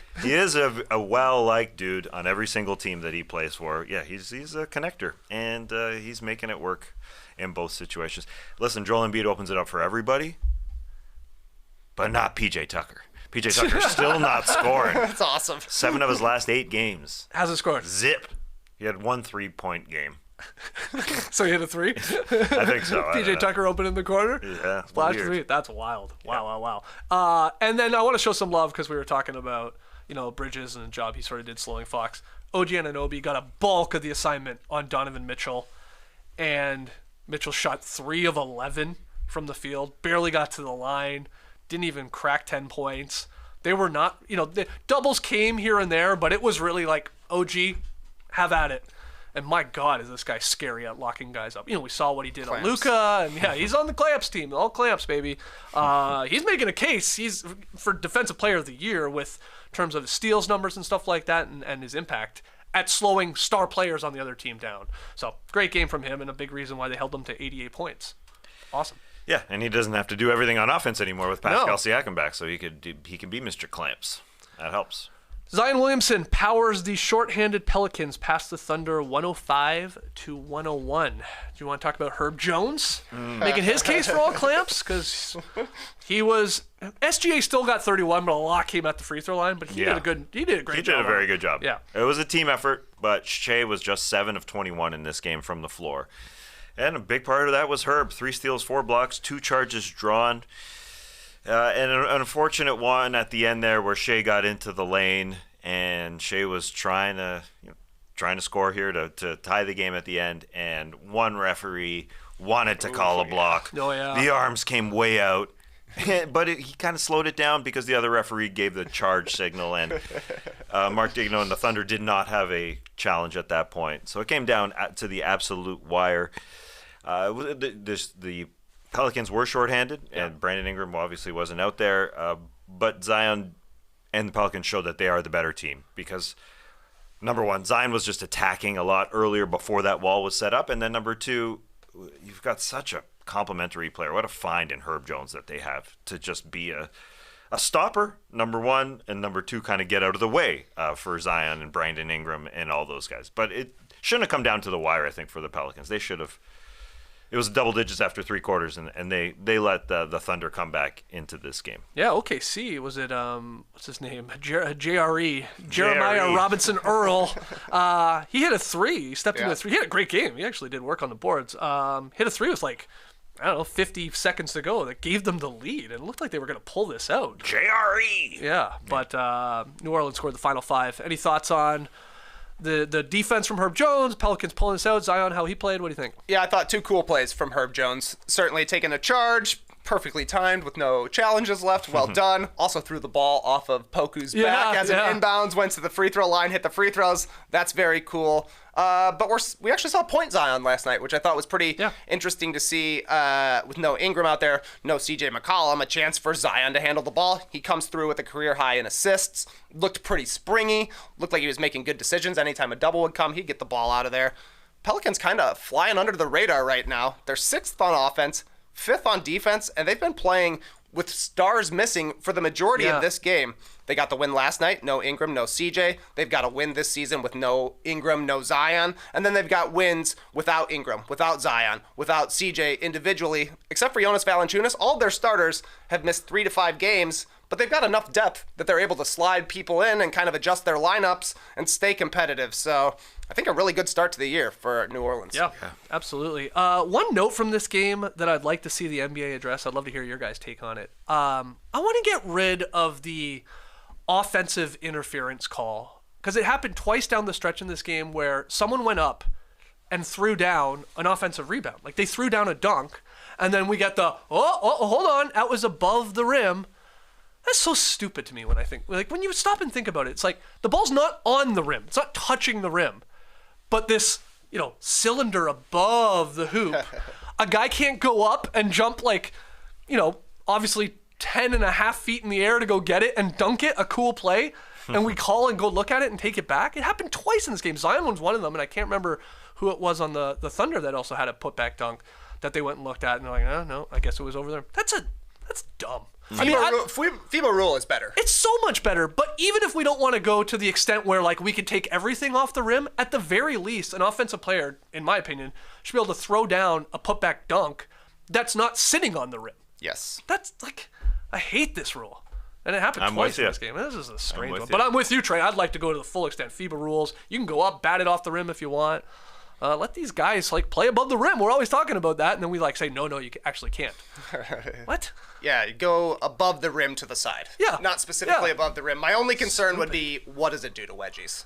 well-liked dude on every single team that he plays for. Yeah, he's a connector, and he's making it work in both situations. Listen, Joel Embiid opens it up for everybody, but not PJ Tucker. PJ Tucker's still not scoring. That's awesome. 7 of his last 8 games. Hasn't scored. Zip. He had 1 3-point game. So he hit a 3? I think so. PJ Tucker open in the corner? Yeah. Splash 3. That's wild. Wow. And then I want to show some love because we were talking about, Bridges and the job he sort of did slowing Fox. OG Anunoby got a bulk of the assignment on Donovan Mitchell, and Mitchell shot 3 of 11 from the field, barely got to the line, didn't even crack 10 points. They were not, the doubles came here and there, but it was really like, OG, have at it. And my God, is this guy scary at locking guys up. We saw what he did on Luka, and yeah, he's on the clamps team, all clamps, baby. He's making a case. He's for Defensive Player of the Year with terms of his steals numbers and stuff like that, and his impact at slowing star players on the other team down. So great game from him, and a big reason why they held him to 88 points. Awesome. Yeah, and he doesn't have to do everything on offense anymore with Pascal Siakam back, so he can be Mr. Clamps. That helps. Zion Williamson powers the shorthanded Pelicans past the Thunder 105-101. Do you want to talk about Herb Jones making his case for all clamps? Because he was SGA still got 31, but a lot came at the free throw line. But he did a great job. He did a very good job. Yeah, it was a team effort, but Shea was just 7 of 21 in this game from the floor, and a big part of that was Herb. 3 steals, 4 blocks, 2 charges drawn. And an unfortunate one at the end there where Shea got into the lane and Shea was trying to score here to tie the game at the end, and one referee wanted to call a block. Oh, yeah. The arms came way out, but he kind of slowed it down because the other referee gave the charge signal, and Mark Digno and the Thunder did not have a challenge at that point. So it came down to the absolute wire. The Pelicans were shorthanded, and Brandon Ingram obviously wasn't out there. But Zion and the Pelicans showed that they are the better team because, number one, Zion was just attacking a lot earlier before that wall was set up. And then number two, you've got such a complimentary player. What a find in Herb Jones that they have to just be a stopper, number one, and number two, kind of get out of the way for Zion and Brandon Ingram and all those guys. But it shouldn't have come down to the wire, I think, for the Pelicans. They should have. It was double digits after 3 quarters, and they let the Thunder come back into this game. Yeah, OKC. Was it, what's his name? JRE. Jeremiah Robinson Earl. He hit a 3. He stepped into a 3. He had a great game. He actually did work on the boards. Hit a 3 with 50 seconds to go. That gave them the lead. And it looked like they were going to pull this out. JRE! Yeah, but New Orleans scored the final 5. Any thoughts on the defense from Herb Jones, Pelicans pulling this out, Zion, how he played? What do you think? Yeah, I thought 2 cool plays from Herb Jones. Certainly taking a charge, perfectly timed with no challenges left. Well done. Also threw the ball off of Poku's back as it inbounds, went to the free throw line, hit the free throws. That's very cool. But we actually saw point Zion last night, which I thought was pretty interesting to see with no Ingram out there, no CJ McCollum, a chance for Zion to handle the ball. He comes through with a career high in assists, looked pretty springy, looked like he was making good decisions. Anytime a double would come, he'd get the ball out of there. Pelicans kind of flying under the radar right now. They're 6th on offense, 5th on defense, and they've been playing with stars missing for the majority of this game. They got the win last night, no Ingram, no CJ. They've got a win this season with no Ingram, no Zion. And then they've got wins without Ingram, without Zion, without CJ individually. Except for Jonas Valanciunas, all of their starters have missed 3 to 5 games, but they've got enough depth that they're able to slide people in and kind of adjust their lineups and stay competitive. So I think a really good start to the year for New Orleans. Yeah, absolutely. One note from this game that I'd like to see the NBA address, I'd love to hear your guys' take on it. I want to get rid of the offensive interference call, because it happened twice down the stretch in this game where someone went up and threw down an offensive rebound. Like they threw down a dunk, and then we get the, hold on, that was above the rim. That's so stupid to me when I think, like when you stop and think about it, it's like the ball's not on the rim. It's not touching the rim. But this, cylinder above the hoop, a guy can't go up and jump like, obviously 10.5 feet in the air to go get it and dunk it, a cool play, and we call and go look at it and take it back. It happened twice in this game. Zion was one of them, and I can't remember who it was on the Thunder that also had a putback dunk that they went and looked at, and they're like, no, I guess it was over there. That's dumb. FIBA rule is better. It's so much better, but even if we don't want to go to the extent where like we could take everything off the rim, at the very least, an offensive player, in my opinion, should be able to throw down a putback dunk that's not sitting on the rim. Yes. That's like, I hate this rule. And it happened twice in this game. This is a strange one. you. But I'm with you, Trey. I'd like to go to the full extent. FIBA rules. You can go up, bat it off the rim if you want. Let these guys like play above the rim. We're always talking about that, and then we like say, no, you actually can't. What? Yeah, you go above the rim to the side. Yeah. Not specifically above the rim. My only concern would be, what does it do to wedgies?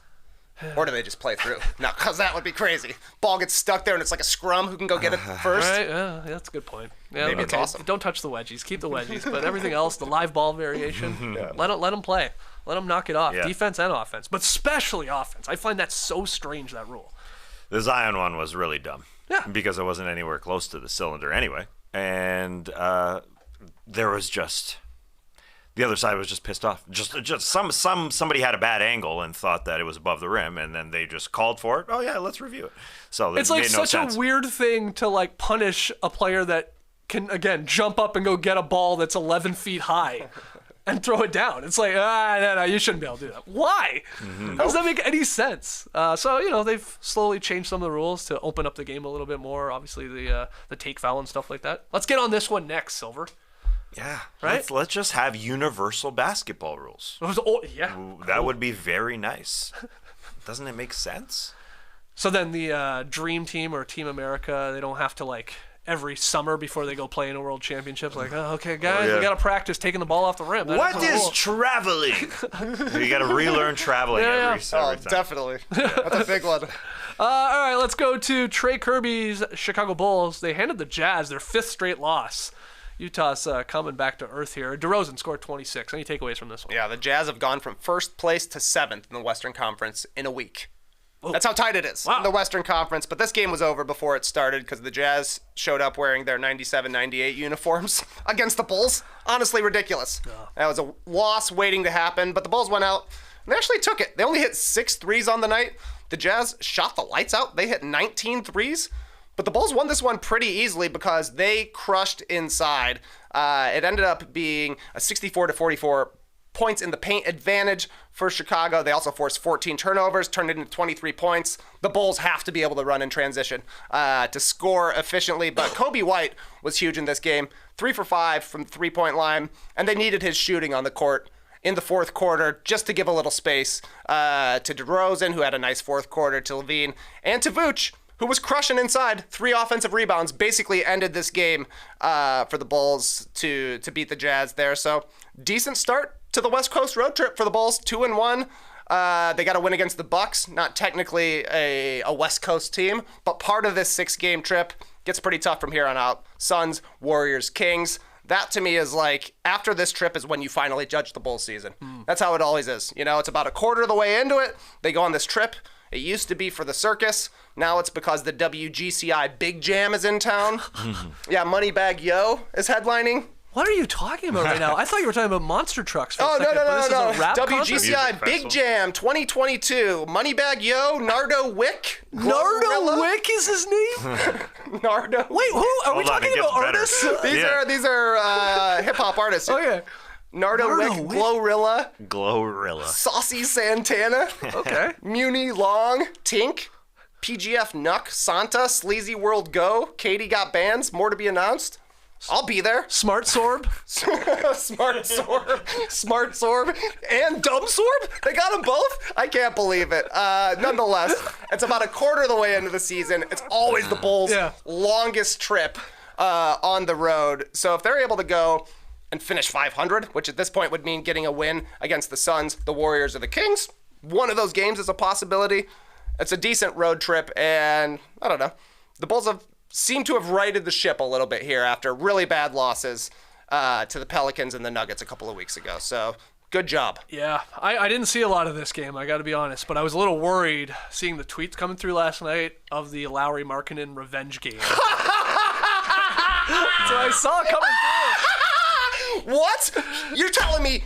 Or do they just play through? No, because that would be crazy. Ball gets stuck there, and it's like a scrum. Who can go get it first? Right, yeah, that's a good point. Yeah, Maybe it's awesome. Don't touch the wedgies. Keep the wedgies. But everything else, the live ball variation, let them play. Let them knock it off. Yeah. Defense and offense, but especially offense. I find that so strange, that rule. The Zion one was really dumb. Yeah. Because it wasn't anywhere close to the cylinder anyway. And there was just... The other side was just pissed off. Just somebody had a bad angle and thought that it was above the rim, and then they just called for it. Oh yeah, let's review it. So it's like such a weird thing to like punish a player that can again jump up and go get a ball that's 11 feet high and throw it down. It's like no, you shouldn't be able to do that. Why? How does that make any sense? So they've slowly changed some of the rules to open up the game a little bit more. Obviously the take foul and stuff like that. Let's get on this one next, Silver. Yeah, right. Let's just have universal basketball rules. That would be very nice. Doesn't it make sense? So then the Dream Team or Team America, they don't have to like every summer before they go play in a World Championships. Like, okay, guys, we got to practice taking the ball off the rim. What is traveling? You got to relearn traveling every time. Definitely. That's a big one. All right, let's go to Trey Kirby's Chicago Bulls. They handed the Jazz their 5th straight loss. Utah's coming back to earth here. DeRozan scored 26. Any takeaways from this one? Yeah, the Jazz have gone from 1st place to 7th in the Western Conference in a week. Whoa. That's how tight it is in the Western Conference. But this game was over before it started because the Jazz showed up wearing their 97-98 uniforms against the Bulls. Honestly, ridiculous. That was a loss waiting to happen, but the Bulls went out and they actually took it. They only hit 6 threes on the night. The Jazz shot the lights out. They hit 19 threes. But the Bulls won this one pretty easily because they crushed inside. It ended up being a 64-44 points in the paint advantage for Chicago. They also forced 14 turnovers, turned it into 23 points. The Bulls have to be able to run in transition to score efficiently. But Kobe White was huge in this game. 3 for 5 from the three-point line. And they needed his shooting on the court in the 4th quarter just to give a little space to DeRozan, who had a nice 4th quarter, to Levine, and to Vooch, who was crushing inside. 3 offensive rebounds, basically ended this game for the Bulls to beat the Jazz there. So decent start to the West Coast road trip for the Bulls, 2-1. They got a win against the Bucks, not technically a West Coast team, but part of this 6-game trip gets pretty tough from here on out. Suns, Warriors, Kings. That to me is like, after this trip is when you finally judge the Bulls season. That's how it always is. You know, it's about a quarter of the way into it. They go on this trip. It used to be for the circus. Now it's because the WGCI Big Jam is in town. Yeah, Moneybag Yo is headlining. What are you talking about right now? I thought you were talking about monster trucks for a second. No. This is a rap WGCI Big Jam 2022. Moneybag Yo, Nardo Wick. Nardo Wick is his name? Nardo. Wait, who? Are we Hold on, talking it gets about better. artists? These are hip hop artists. Okay. Nardo Wick, Glorilla, Glorilla. Saucy Santana, Okay. Muni Long, Tink, PGF Nuck, Santa, Sleazy World Go, Katie Got Bands, more to be announced. I'll be there. Smart Sorb. Smart Sorb, and Dumb Sorb. They got them both. I can't believe it. Nonetheless, it's about a quarter of the way into the season. It's always the Bulls' longest trip on the road. So if they're able to go and finish 500, which at this point would mean getting a win against the Suns, the Warriors, or the Kings, one of those games is a possibility. It's a decent road trip, and I don't know. The Bulls seem to have righted the ship a little bit here after really bad losses to the Pelicans and the Nuggets a couple of weeks ago. So good job. Yeah, I didn't see a lot of this game, I got to be honest, but I was a little worried seeing the tweets coming through last night of the Lowry Markkanen revenge game. So I saw it coming through. What? You're telling me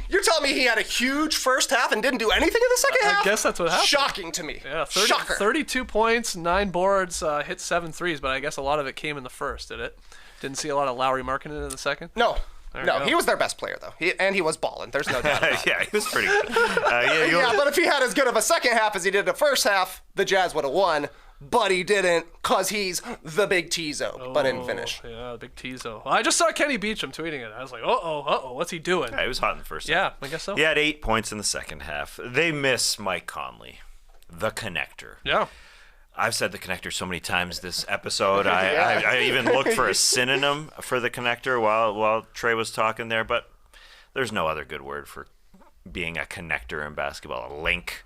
he had a huge first half and didn't do anything in the second half? I guess that's what happened. Shocking to me. Yeah, Shocker. 32 points, 9 boards, hit 7 threes, but I guess a lot of it came in the first, did it? Didn't see a lot of Lowry Markkanen in the second? No, go. he was their best player, though. He was balling. There's no doubt about it. Yeah, he was pretty good. Yeah, but if he had as good of a second half as he did the first half, the Jazz would have won. But he didn't, because he's the big Tizo, but didn't finish. Yeah, big Tizo. I just saw Kenny Beecham tweeting it. I was like, uh-oh, what's he doing? Yeah, he was hot in the first half. Yeah, I guess so. He had 8 points in the second half. They miss Mike Conley, the connector. Yeah. I've said the connector so many times this episode. I even looked for a synonym for the connector while Trey was talking there, but there's no other good word for being a connector in basketball. A link.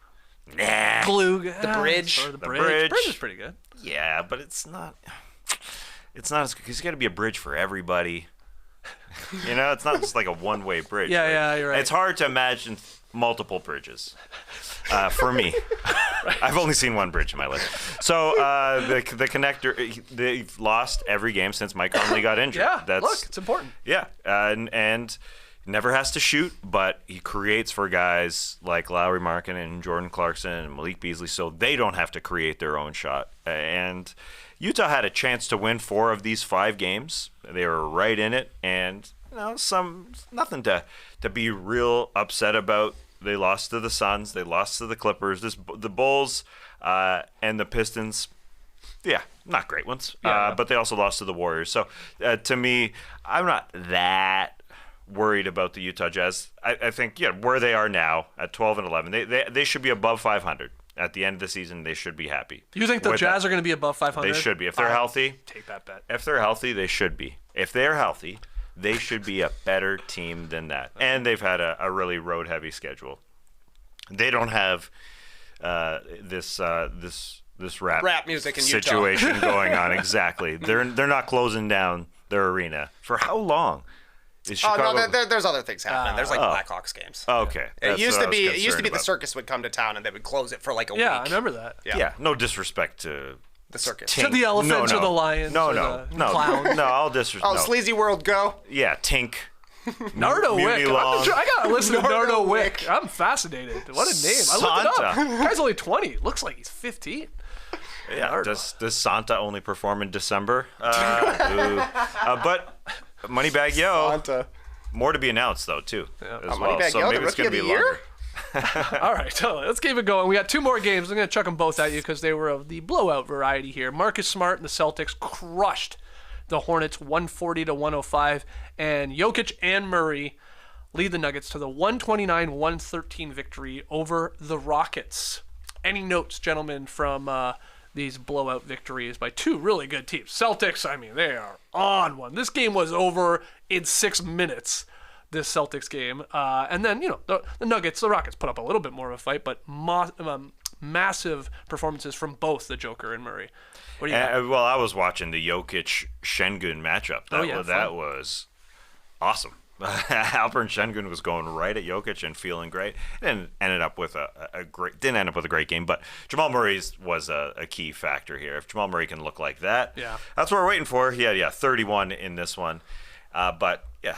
Nah. Glue. The bridge. Or the The bridge. bridge. Bridge is pretty good. Yeah, but it's not as good because you got to be a bridge for everybody. You know, it's not just like a one-way bridge. Yeah, you're right. It's hard to imagine multiple bridges for me. I've only seen one bridge in my life. So the connector, they've lost every game since Mike Conley got injured. Yeah, look, it's important. Yeah, and never has to shoot, but he creates for guys like Lowry Markkanen and Jordan Clarkson and Malik Beasley, so they don't have to create their own shot. And Utah had a chance to win 4 of these 5 games. They were right in it, and nothing to be real upset about. They lost to the Suns, they lost to the Clippers, the Bulls and the Pistons. Yeah, not great ones, but they also lost to the Warriors. So to me, I'm not that worried about the Utah Jazz. I think, where they are now at 12 and 11, they should be above 500. At the end of the season, they should be happy. You think the Jazz are going to be above 500? They should be. If they're healthy. Take that bet. If they're healthy, they should be. If they're healthy, they should be a better team than that. And they've had a really road-heavy schedule. They don't have this rap music in situation Utah. going on. Exactly. They're not closing down their arena. For how long? Is Chicago... there's other things happening. There's like Blackhawks games. Okay. It used to be the about. circus would come to town and they would close it for like a week. Yeah, I remember that. Yeah, no disrespect to The circus. To the elephants or the lions No, or no, the no. clowns. No, I'll disrespect. Oh, Sleazy World Go. Yeah, Tink. Nardo Muni Wick. Long. I gotta listen to Nardo Nardo Wick. Wick. I'm fascinated. What a name. I looked it up. Santa. Guy's only 20. Looks like he's 15. Yeah, Nardo. does Santa only perform in December? But Moneybag Yo, Santa. more to be announced though too, as well. Moneybag So Yo, maybe the it's rookie gonna of be the year? longer. All right, so let's keep it going. We got 2 more games. I'm going to chuck them both at you because they were of the blowout variety here. Marcus Smart and the Celtics crushed the Hornets 140-105, and Jokic and Murray lead the Nuggets to the 129-113 victory over the Rockets. Any notes, gentlemen, from these blowout victories by 2 really good teams? Celtics, I mean, they are on one. This game was over in 6 minutes. This Celtics game. And then, the Nuggets, the Rockets put up a little bit more of a fight, but massive performances from both the Joker and Murray. What do you got? Well, I was watching the Jokic Şengün matchup. That was awesome. Alperen Şengün was going right at Jokic and feeling great, and ended up with didn't end up with a great game. But Jamal Murray's was a key factor here. If Jamal Murray can look like that, that's what we're waiting for. He had 31 in this one, but you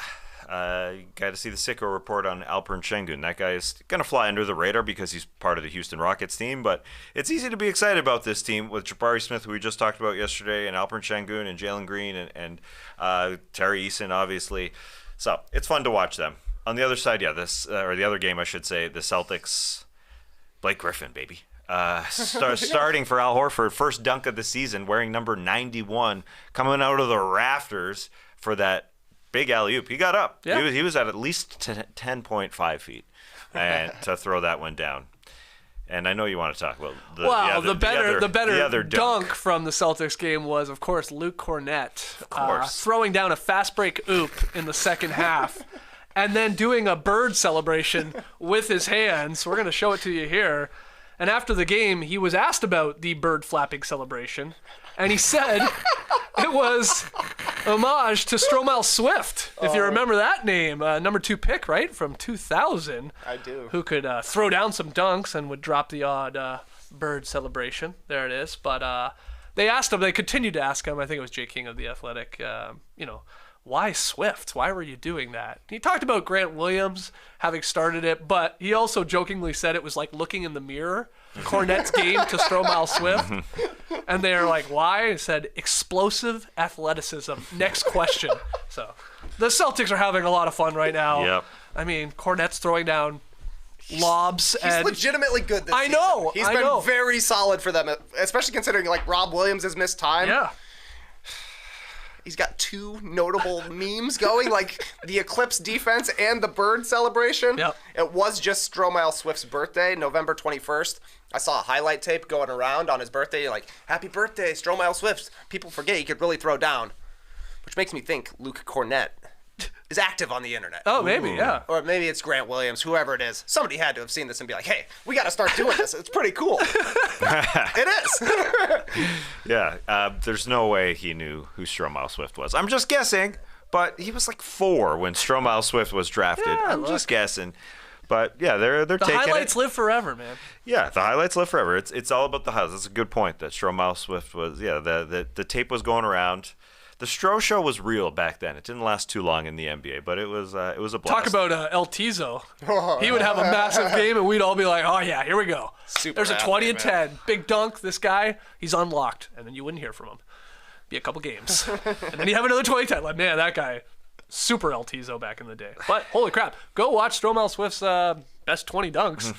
got to see the sicko report on Alperen Şengün. That guy is going to fly under the radar because he's part of the Houston Rockets team, but it's easy to be excited about this team with Jabari Smith, who we just talked about yesterday, and Alperen Şengün and Jalen Green and Terry Eason, obviously. So it's fun to watch them. On the other side, the other game, I should say, the Celtics, Blake Griffin, baby. Starting for Al Horford, first dunk of the season, wearing number 91, coming out of the rafters for that big alley-oop. He got up. Yeah. He was at least 10.5 feet and to throw that one down. And I know you want to talk about the better dunk from the Celtics game was, of course, Luke Kornet throwing down a fast break oop in the second half and then doing a bird celebration with his hands. We're going to show it to you here. And after the game, he was asked about the bird flapping celebration, and he said it was homage to Stromile Swift, if you remember that name, number 2 pick, right, from 2000. I do. Who could throw down some dunks and would drop the odd bird celebration. There it is. But they continued to ask him, I think it was Jay King of The Athletic, why Swift? Why were you doing that? He talked about Grant Williams having started it, but he also jokingly said it was like looking in the mirror, Kornet's game to Stromile Swift. And they're like, why? He said, explosive athleticism. Next question. So the Celtics are having a lot of fun right now. Yep. I mean, Kornet's throwing down lobs. He's legitimately good this season. He's been very solid for them, especially considering like Rob Williams has missed time. Yeah. He's got 2 notable memes going, like the Eclipse defense and the bird celebration. Yep. It was just Stromile Swift's birthday, November 21st. I saw a highlight tape going around on his birthday, like, happy birthday, Stromile Swift. People forget he could really throw down, which makes me think Luke Kornet is active on the internet. Oh, maybe, yeah. Or maybe it's Grant Williams, whoever it is. Somebody had to have seen this and be like, hey, we got to start doing this. It's pretty cool. It is. Yeah, there's no way he knew who Stromile Swift was. I'm just guessing, but he was like 4 when Stromile Swift was drafted. Yeah, I'm just guessing. But yeah, they're taking it. The highlights live forever, man. Yeah, the highlights live forever. It's all about the highlights. That's a good point that Stromile Swift was, the tape was going around. The Stro show was real back then. It didn't last too long in the NBA, but it was a blast. Talk about El Tizo. He would have a massive game, and we'd all be like, oh, yeah, here we go. There's a 20 and 10. Big dunk. This guy, he's unlocked. And then you wouldn't hear from him. Be a couple games. And then you have another 20-10. Like, man, that guy, super El Tizo back in the day. But holy crap, go watch Stromile Swift's best 20 dunks.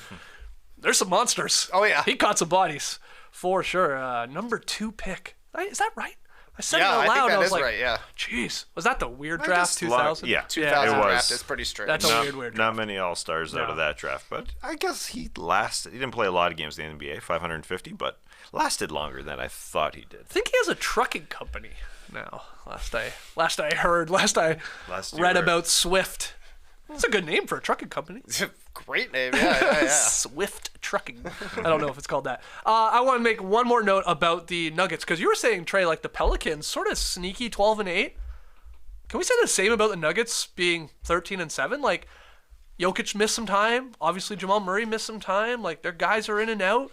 There's some monsters. Oh, yeah. He caught some bodies for sure. Number 2 pick. Is that right? I said it out loud. I think that I was is like, right, yeah. Jeez. Was that the weird draft, 2000? Yeah. 2000 it was. draft is pretty strange. That's a weird draft. Not many All-Stars out of that draft, but I guess he lasted. He didn't play a lot of games in the NBA, 550, but lasted longer than I thought he did. I think he has a trucking company now. Last I read about Swift. It's a good name for a trucking company. It's a great name, yeah. Swift Trucking. I don't know if it's called that. I want to make one more note about the Nuggets, because you were saying, Trey, like the Pelicans, sort of sneaky 12-8. Can we say the same about the Nuggets being 13-7? Like, Jokic missed some time. Obviously, Jamal Murray missed some time. Like, their guys are in and out.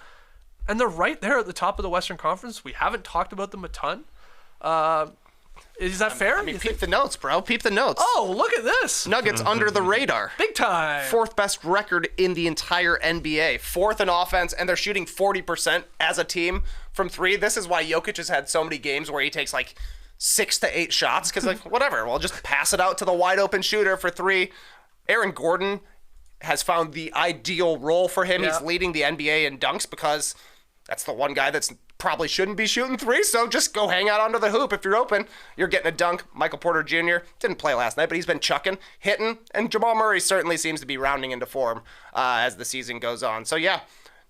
And they're right there at the top of the Western Conference. We haven't talked about them a ton. Is that fair? I mean, peep the notes, bro. Peep the notes. Oh, look at this. Nuggets under the radar. Big time. 4th best record in the entire NBA. 4th in offense, and they're shooting 40% as a team from 3. This is why Jokic has had so many games where he takes like 6 to 8 shots, because like, whatever, we'll just pass it out to the wide open shooter for 3. Aaron Gordon has found the ideal role for him. Yeah. He's leading the NBA in dunks because that's the one guy that's probably shouldn't be shooting 3, so just go hang out under the hoop. If you're open, you're getting a dunk. Michael Porter Jr. didn't play last night, but he's been chucking, hitting, and Jamal Murray certainly seems to be rounding into form as the season goes on. So yeah,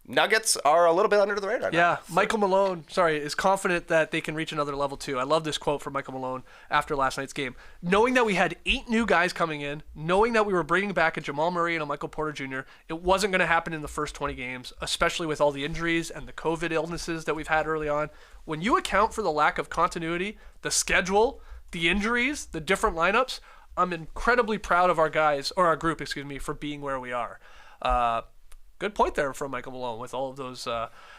Nuggets are a little bit under the radar now. Yeah, Michael Malone, is confident that they can reach another level too. I love this quote from Michael Malone after last night's game. Knowing that we had 8 new guys coming in, knowing that we were bringing back a Jamal Murray and a Michael Porter Jr., it wasn't going to happen in the first 20 games, especially with all the injuries and the COVID illnesses that we've had early on. When you account for the lack of continuity, the schedule, the injuries, the different lineups, I'm incredibly proud of our guys, or our group, excuse me, for being where we are. Good point there from Michael Malone with all of those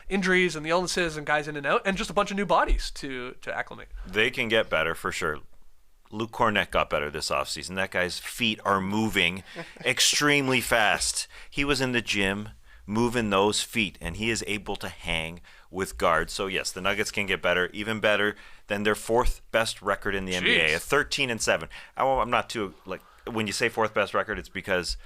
injuries and the illnesses and guys in and out, and just a bunch of new bodies to acclimate. They can get better for sure. Luke Kornet got better this offseason. That guy's feet are moving extremely fast. He was in the gym moving those feet, and he is able to hang with guards. So, yes, the Nuggets can get better, even better than their fourth best record in the NBA, at 13-7. I'm not too, like, when you say fourth best record, it's because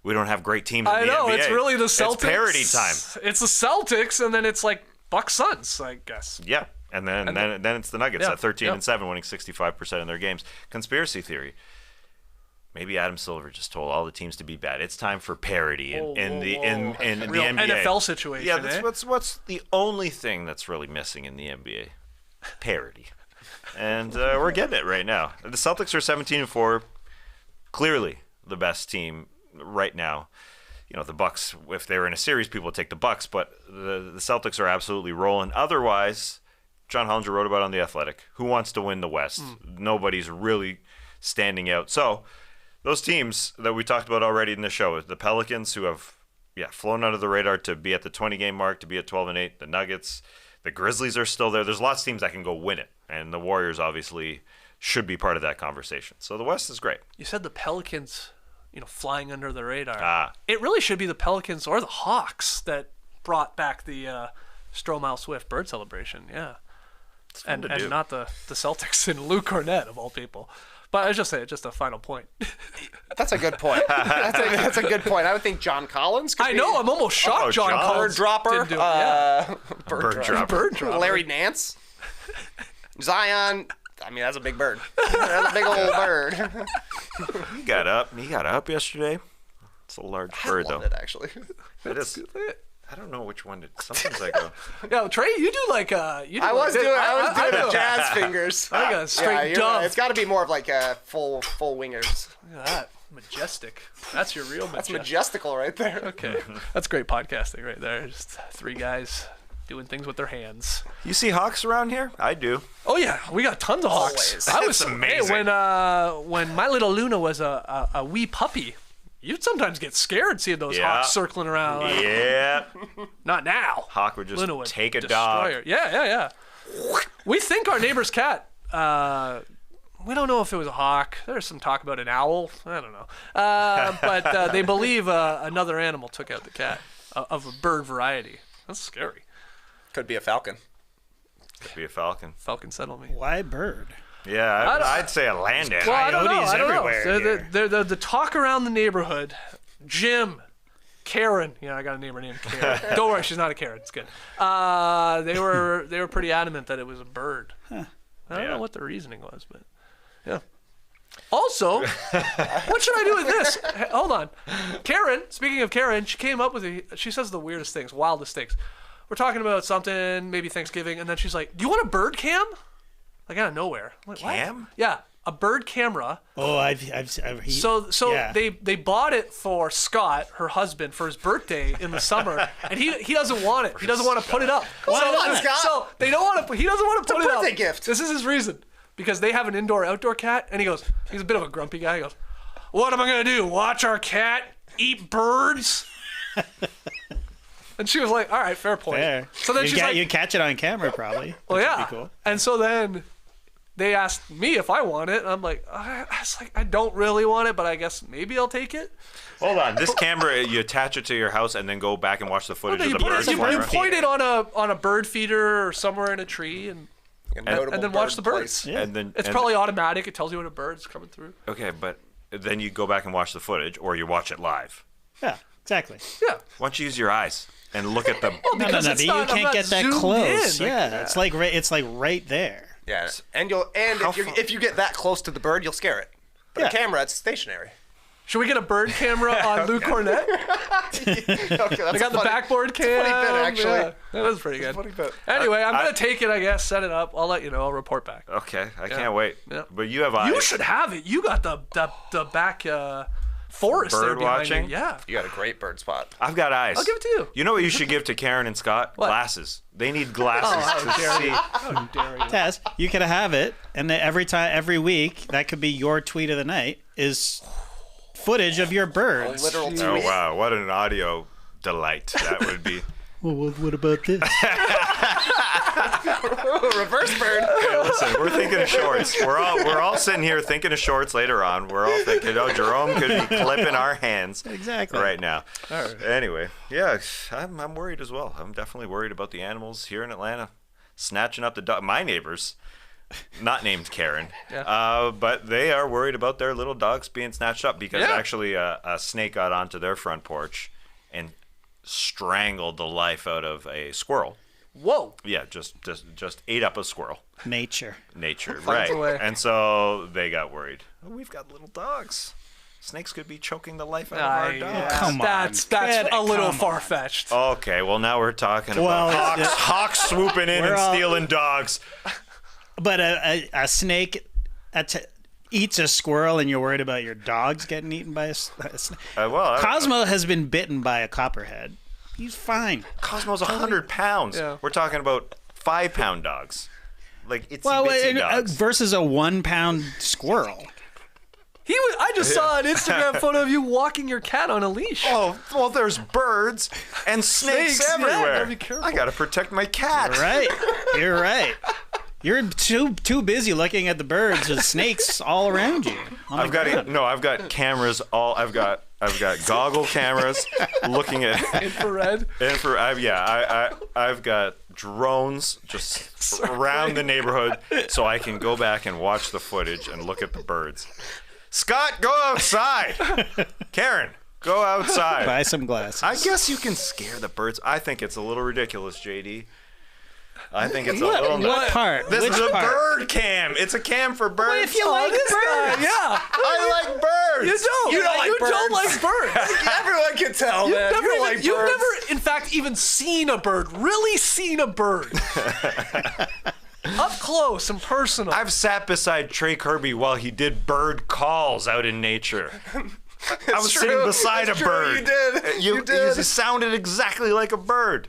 we don't have great teams in the NBA. I know, it's really the Celtics. It's parity time. It's the Celtics, and then it's like Bucks Suns, I guess. Yeah. And then it's the Nuggets at 13-7, winning 65% of their games. Conspiracy theory. Maybe Adam Silver just told all the teams to be bad. It's time for parity in the NBA. NFL situation. Yeah, that's what's the only thing that's really missing in the NBA. Parity. And we're getting it right now. The Celtics are 17-4, clearly the best team right now. You know, the Bucks, if they were in a series, people would take the Bucks, but the Celtics are absolutely rolling. Otherwise, John Hollinger wrote about on The Athletic, who wants to win the West? Nobody's really standing out. So those teams that we talked about already in the show, the Pelicans, who have flown under the radar to be at the 20-game mark, to be at 12-8, the Nuggets, the Grizzlies are still there. There's lots of teams that can go win it, and the Warriors obviously should be part of that conversation. So the West is great. You said the Pelicans, flying under the radar. It really should be the Pelicans or the Hawks that brought back the Stromile Swift bird celebration. Yeah. And not the Celtics and Luke Kornet, of all people. But I was just saying, just a final point. That's a good point. That's a good point. I would think John Collins could be. I'm almost shocked John Collins Bird dropper. didn't do it. Bird dropper. Larry Nance. Zion. I mean, that's a big bird. That's a big old bird. He got up yesterday. It's a large bird, though. I loved it, actually. It is. I don't know which one. Sometimes I go. Yeah, Trey, you do like I was doing the jazz fingers. I got a straight dove. Right. It's got to be more of like a full wingers. Look at that. Majestic. That's your real majestic. That's majestical right there. Okay. That's great podcasting right there. Just three guys doing things with their hands. You see hawks around here? I do. Oh, yeah. We got tons of hawks. That's amazing. When my little Luna was a wee puppy, you'd sometimes get scared seeing those hawks circling around. Not now. Hawk would just take a destroy dog. her. Yeah. We think our neighbor's cat, we don't know if it was a hawk. There's some talk about an owl. I don't know. But they believe another animal took out the cat of a bird variety. That's scary. Could be a falcon. Could be a falcon. Falcon settle me. Why bird? Yeah, I'd say a land animal. Well, I don't know. Everywhere The talk around the neighborhood, Jim, Karen. Yeah, I got a neighbor named Karen. Don't worry, she's not a Karen. It's good. They were pretty adamant that it was a bird. I don't know what the reasoning was, but yeah. Also, what should I do with this? Hold on. Karen, speaking of Karen, she came up with she says the weirdest things, wildest things. We're talking about something, maybe Thanksgiving, and then she's like, "Do you want a bird cam?" Like out of nowhere. Like, Cam? What? Yeah, a bird camera. Oh, they bought it for Scott, her husband, for his birthday in the summer, and he doesn't want it. He doesn't want to put it up. So they don't want to. He doesn't want to put it up. It's a birthday gift. This is his reason, because they have an indoor-outdoor cat, and he's a bit of a grumpy guy. He goes, "What am I gonna do? Watch our cat eat birds?" And she was like, "All right, fair point." Fair. So then she's like, "You catch it on camera, probably." Well, yeah. Be cool. And so then they asked me if I want it. And I'm like, I don't really want it, but I guess maybe I'll take it. Hold on. This camera, you attach it to your house and then go back and watch the footage of the birds. You point it on a bird feeder or somewhere in a tree and then watch the birds. Yeah. And it's probably automatic. It tells you when a bird's coming through. Okay, but then you go back and watch the footage, or you watch it live. Yeah, exactly. Yeah. Why don't you use your eyes and look at them? No, you can't get that close. Yeah, it's like right there. Yeah, and if you get that close to the bird, you'll scare it. But the camera, it's stationary. Should we get a bird camera on Luke Kornet? Okay, they got the backboard cam. It's a funny bit, actually. Yeah, that was pretty good. Funny bit. Anyway, I'm going to take it, I guess, set it up. I'll let you know. I'll report back. Okay, I can't wait. Yeah. But you have eyes. You should have it. You got the back forest there bird behind watching? you. Yeah. You got a great bird spot. I've got eyes. I'll give it to you. You know what you should give to Karen and Scott? What? Glasses. They need glasses to see. How dare you? Taz, you could have it, and then every week that could be your tweet of the night is footage of your birds. Literal tweet. Oh, wow. What an audio delight that would be. Well, what about this? Reverse bird. Hey, listen, we're thinking of shorts. We're all sitting here thinking of shorts later on. We're all thinking, Jerome could be clipping our hands Exactly. right now. Anyway, yeah, I'm worried as well. I'm definitely worried about the animals here in Atlanta, snatching up the dog. My neighbors, not named Karen, but they are worried about their little dogs being snatched up because actually a snake got onto their front porch and strangled the life out of a squirrel. Whoa. Yeah, just ate up a squirrel. Nature. Right. a way. And so they got worried. Oh, we've got little dogs. Snakes could be choking the life out of our dogs. Come on. That's Kid, a little come on. far-fetched. Okay, well now we're talking Well, about hawks swooping in We're and all- stealing dogs. But a snake eats a squirrel, and you're worried about your dogs getting eaten by a snake. Cosmo has been bitten by a copperhead. He's fine. Cosmo's 100 pounds. Yeah. We're talking about 5-pound dogs. Like itsy Well, bitsy dogs. versus a 1 pound squirrel. I just saw an Instagram photo of you walking your cat on a leash. Oh, well, there's birds and snakes Snakes, yeah, everywhere. gotta be careful. I gotta protect my cat. You're right. You're too busy looking at the birds and snakes all around you. I've got cameras all. I've got goggle cameras looking at Infrared. I've got drones just around the neighborhood so I can go back and watch the footage and look at the birds. Scott, go outside. Karen, go outside. Buy some glasses. I guess you can scare the birds. I think it's a little ridiculous, JD. I think it's a little. What part? This Which is a part? bird cam. It's a cam for birds. If you like birds. Yeah. I like birds. You don't. You don't like You birds. don't like birds. Everyone can tell, man. You don't like You've birds. never, in fact, even seen a bird. Really seen a bird. Up close and personal. I've sat beside Trey Kirby while he did bird calls out in nature. I was true. sitting beside It's a true. bird. You did. You You did. It sounded exactly like a bird.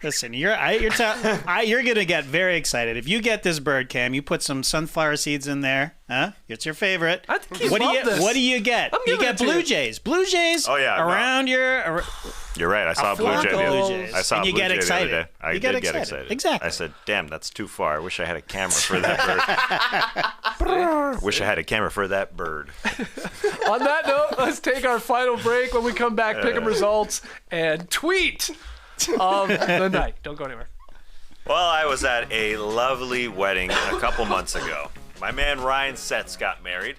Listen, you're gonna get very excited if you get this bird cam. You put some sunflower seeds in there, huh? It's your favorite. I think you What love this. do you get? I'm You giving get it to blue you. jays. Blue jays. Oh, yeah, no. Around your. You're right. I saw a blue flock jay. of the other blue day. jays. I saw And a you blue get jay the excited. other day. I You did get get excited. excited. Exactly. I said, "Damn, that's too far. I wish I had a camera for that bird." Wish I had a camera for that bird. On that note, let's take our final break. When we come back, pick 'em results and tweet of the night. Don't go anywhere. Well, I was at a lovely wedding a couple months ago. My man Ryan Setz got married.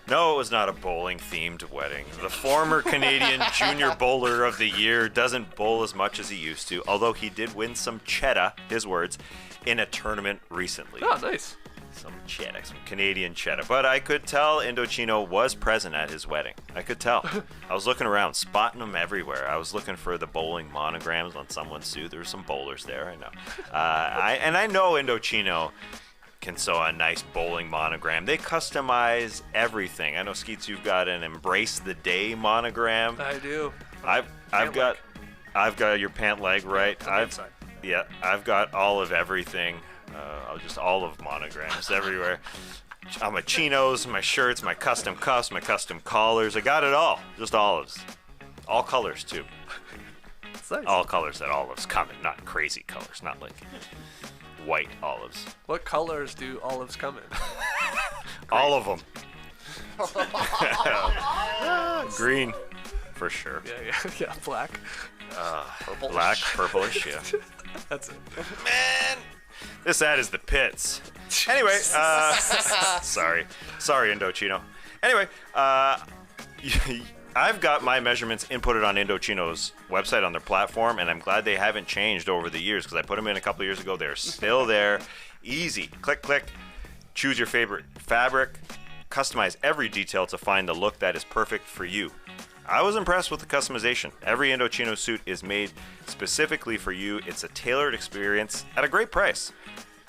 No, it was not a bowling-themed wedding. The former Canadian Junior Bowler of the Year doesn't bowl as much as he used to, although he did win some cheddar, his words, in a tournament recently. Oh, nice. Some cheddar, some Canadian cheddar. But I could tell Indochino was present at his wedding. I could tell. I was looking around, spotting them everywhere. I was looking for the bowling monograms on someone's suit. There were some bowlers there, I know. I know Indochino can sew a nice bowling monogram. They customize everything. I know, Skeets, you've got an Embrace the Day monogram. I do. I've got your pant leg, right? inside. Yeah, I've got all of everything. Just all of monograms everywhere. My chinos, my shirts, my custom cuffs, my custom collars. I got it all. Just olives. All colors, too. Nice. All colors that olives come in. Not crazy colors. Not like white olives. What colors do olives come in? All of them. Green, for sure. Yeah, black. Black, purplish, yeah. That's it. Man, this ad is the pits. Anyway, sorry, Indochino. Anyway, I've got my measurements inputted on Indochino's website on their platform, and I'm glad they haven't changed over the years because I put them in a couple years ago. They're still there. Easy. Click, click. Choose your favorite fabric. Customize every detail to find the look that is perfect for you. I was impressed with the customization. Every Indochino suit is made specifically for you. It's a tailored experience at a great price.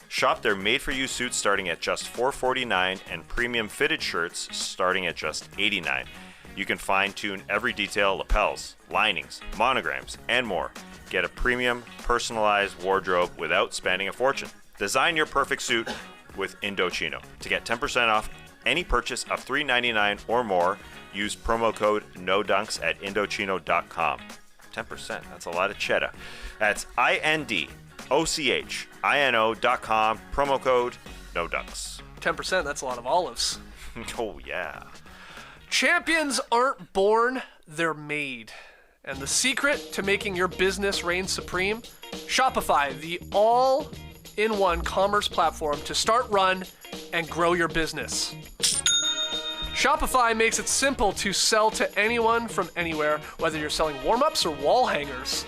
Shop their made-for-you suits starting at just $4.49 and premium fitted shirts starting at just $89. You can fine-tune every detail, lapels, linings, monograms, and more. Get a premium, personalized wardrobe without spending a fortune. Design your perfect suit with Indochino. To get 10% off any purchase of $3.99 or more. Use promo code NODUNKS at Indochino.com. 10%. That's a lot of cheddar. That's INDOCHINO.com. Promo code NODUNKS. 10%, that's a lot of olives. Oh, yeah. Champions aren't born, they're made. And the secret to making your business reign supreme? Shopify, the all-in-one commerce platform to start, run, and grow your business. Shopify makes it simple to sell to anyone from anywhere, whether you're selling warm-ups or wall hangers.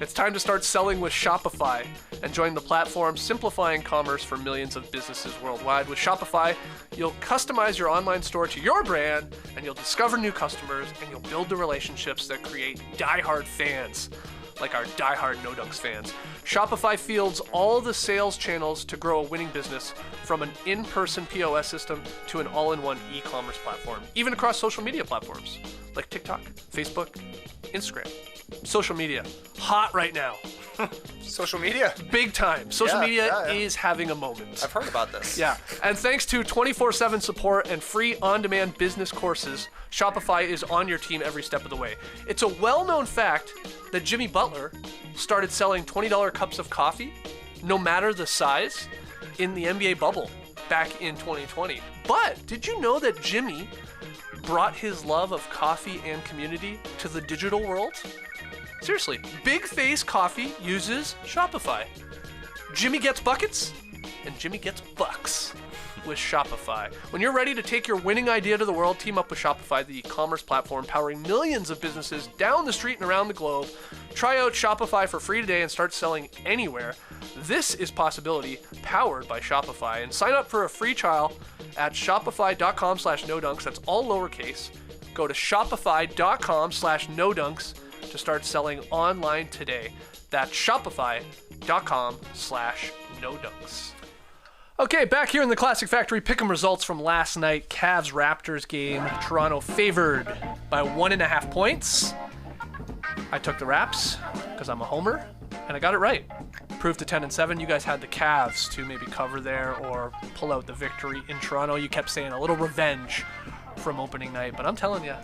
It's time to start selling with Shopify and join the platform simplifying commerce for millions of businesses worldwide. With Shopify, you'll customize your online store to your brand, and you'll discover new customers, and you'll build the relationships that create diehard fans, like our diehard No Dunks fans. Shopify fields all the sales channels to grow a winning business, from an in-person POS system to an all-in-one e-commerce platform, even across social media platforms like TikTok, Facebook, Instagram. Social media, hot right now. Social media? Big time. Social media is having a moment. I've heard about this. Yeah, and thanks to 24/7 support and free on-demand business courses, Shopify is on your team every step of the way. It's a well-known fact that Jimmy Butler started selling $20 cups of coffee, no matter the size, in the NBA bubble back in 2020. But did you know that Jimmy brought his love of coffee and community to the digital world? Seriously, Big Face Coffee uses Shopify. Jimmy gets buckets, and Jimmy gets bucks with Shopify. When you're ready to take your winning idea to the world, team up with Shopify, the e-commerce platform powering millions of businesses down the street and around the globe. Try out Shopify for free today and start selling anywhere. This is Possibility, powered by Shopify. And sign up for a free trial at shopify.com/nodunks. That's all lowercase. Go to shopify.com/nodunks to start selling online today. That's shopify.com/nodunks. Okay, back here in the Classic Factory, pick'em results from last night. Cavs-Raptors game. Toronto favored by 1.5 points. I took the Raps because I'm a homer, and I got it right. Proved to 10-7. You guys had the Cavs to maybe cover there or pull out the victory in Toronto. You kept saying a little revenge from opening night, but I'm telling you,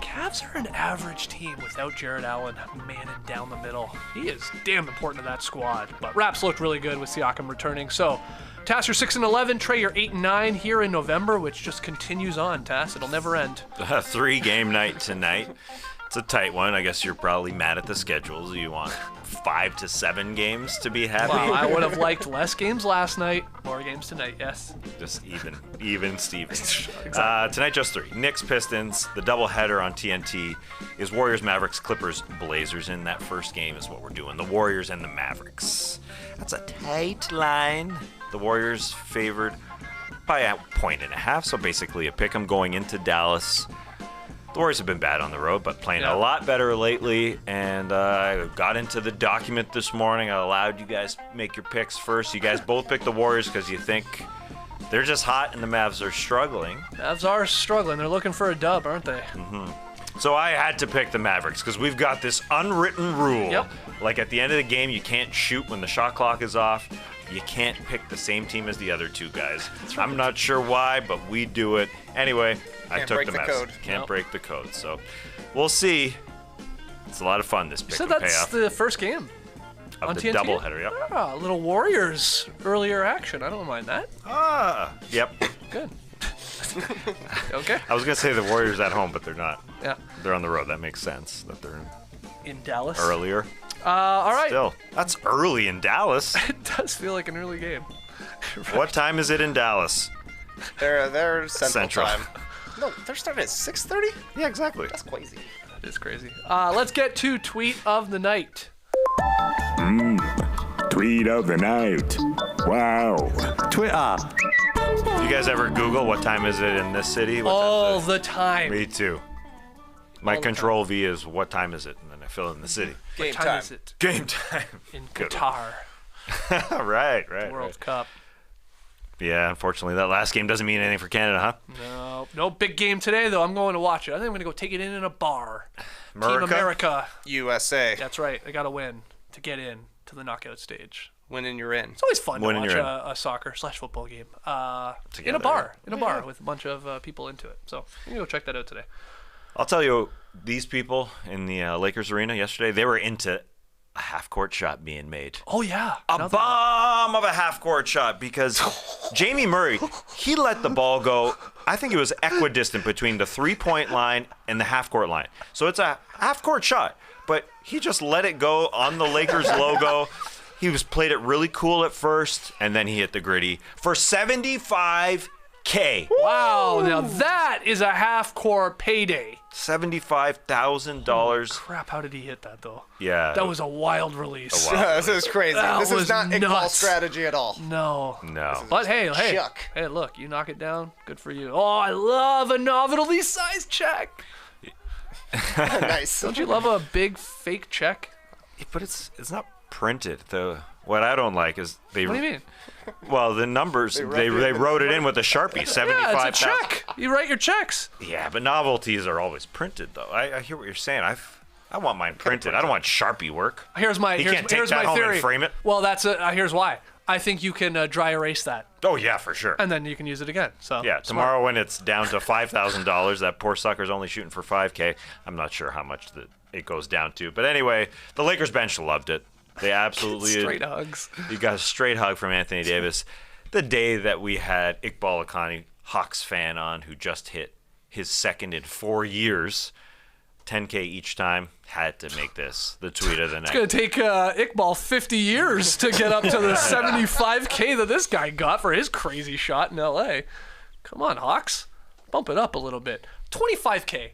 Cavs are an average team without Jared Allen manning down the middle. He is damn important to that squad. But Raps looked really good with Siakam returning. So, Tass, you're 6-11. Trey, you're 8-9 here in November, which just continues on, Tass. It'll never end. 3-game night tonight. It's a tight one. I guess you're probably mad at the schedules. You want 5 to 7 games to be happy. Well, I would have liked less games last night, more games tonight, yes. Just even Stevens. Exactly. Tonight, just 3. Knicks, Pistons. The doubleheader on TNT is Warriors, Mavericks, Clippers, Blazers. In that first game is what we're doing. The Warriors and the Mavericks. That's a tight line. The Warriors favored by 1.5, so basically a pick 'em going into Dallas. The Warriors have been bad on the road, but playing a lot better lately. And I got into the document this morning. I allowed you guys make your picks first. You guys both picked the Warriors because you think they're just hot and the Mavs are struggling. Mavs are struggling. They're looking for a dub, aren't they? Mm-hmm. So I had to pick the Mavericks because we've got this unwritten rule. Yep. Like at the end of the game, you can't shoot when the shot clock is off. You can't pick the same team as the other two guys. Right. I'm not sure why, but we do it. Anyway, I took the Mavs. Code. Can't break the code. So we'll see. It's a lot of fun, this pick. So that's the first game of on the TNT? Doubleheader, yep. Ah, a little Warriors earlier action. I don't mind that. Yep. Good. Okay. I was going to say the Warriors at home, but they're not. Yeah. They're on the road. That makes sense that they're in Dallas. Earlier. All right. Still, that's early in Dallas. It does feel like an early game. What time is it in Dallas? They're Central time. No, they're starting at 6:30? Yeah, exactly. That's crazy. That is crazy. Let's get to Tweet of the Night. Tweet of the Night. Wow. Twitter. You guys ever Google what time is it in this city? All the time. Me too. My control V is what time is it? And then I fill in the city. What time is it? Game time. In Qatar. Right. World Cup. Yeah, unfortunately, that last game doesn't mean anything for Canada, huh? No big game today, though. I'm going to watch it. I think I'm going to go take it in a bar. Team America. USA. That's right. I got to win to get in to the knockout stage. Winning, you're in. It's always fun to Winning, watch you're a soccer/football game in a Together. bar with a bunch of people into it. So you can go check that out today. I'll tell you, these people in the Lakers arena yesterday, they were into a half-court shot being made. Oh yeah, A bomb of a half-court shot because Jamie Murray, he let the ball go. I think it was equidistant between the 3-point line and the half-court line. So it's a half-court shot, but he just let it go on the Lakers logo. He played it really cool at first, and then he hit the gritty for $75K. Wow, now that is a half-court payday. $75,000. Crap, how did he hit that though? Yeah. That was a wild release. This is crazy. That This was is not Iqbal nuts. strategy at all. No. But hey, Chuck. hey, look, you knock it down, good for you. Oh, I love a nominally sized check. Nice. Don't you love a big fake check? But it's not printed. What I don't like is they. What do you mean? Well, the numbers they wrote it in with a Sharpie. 75. Yeah, it's a check. You write your checks. Yeah, but novelties are always printed though. I hear what you're saying. I want mine printed. I don't want Sharpie work. Here's my You can't take here's that my home and theory. frame it? Well, here's why. I think you can dry erase that, Oh yeah, for sure. and then you can use it again. So Yeah, tomorrow when it's down to $5,000, that poor sucker's only shooting for $5K. I'm not sure how much it goes down to, but anyway, the Lakers bench loved it. They absolutely straight hugs. You got a straight hug from Anthony Davis. The day that we had Iqbal Akhani, Hawks fan, on, who just hit his second in 4 years, 10K each time, had to make this the tweet of the night. It's going to take Iqbal 50 years to get up to the 75K that this guy got for his crazy shot in LA. Come on, Hawks. Bump it up a little bit. 25K,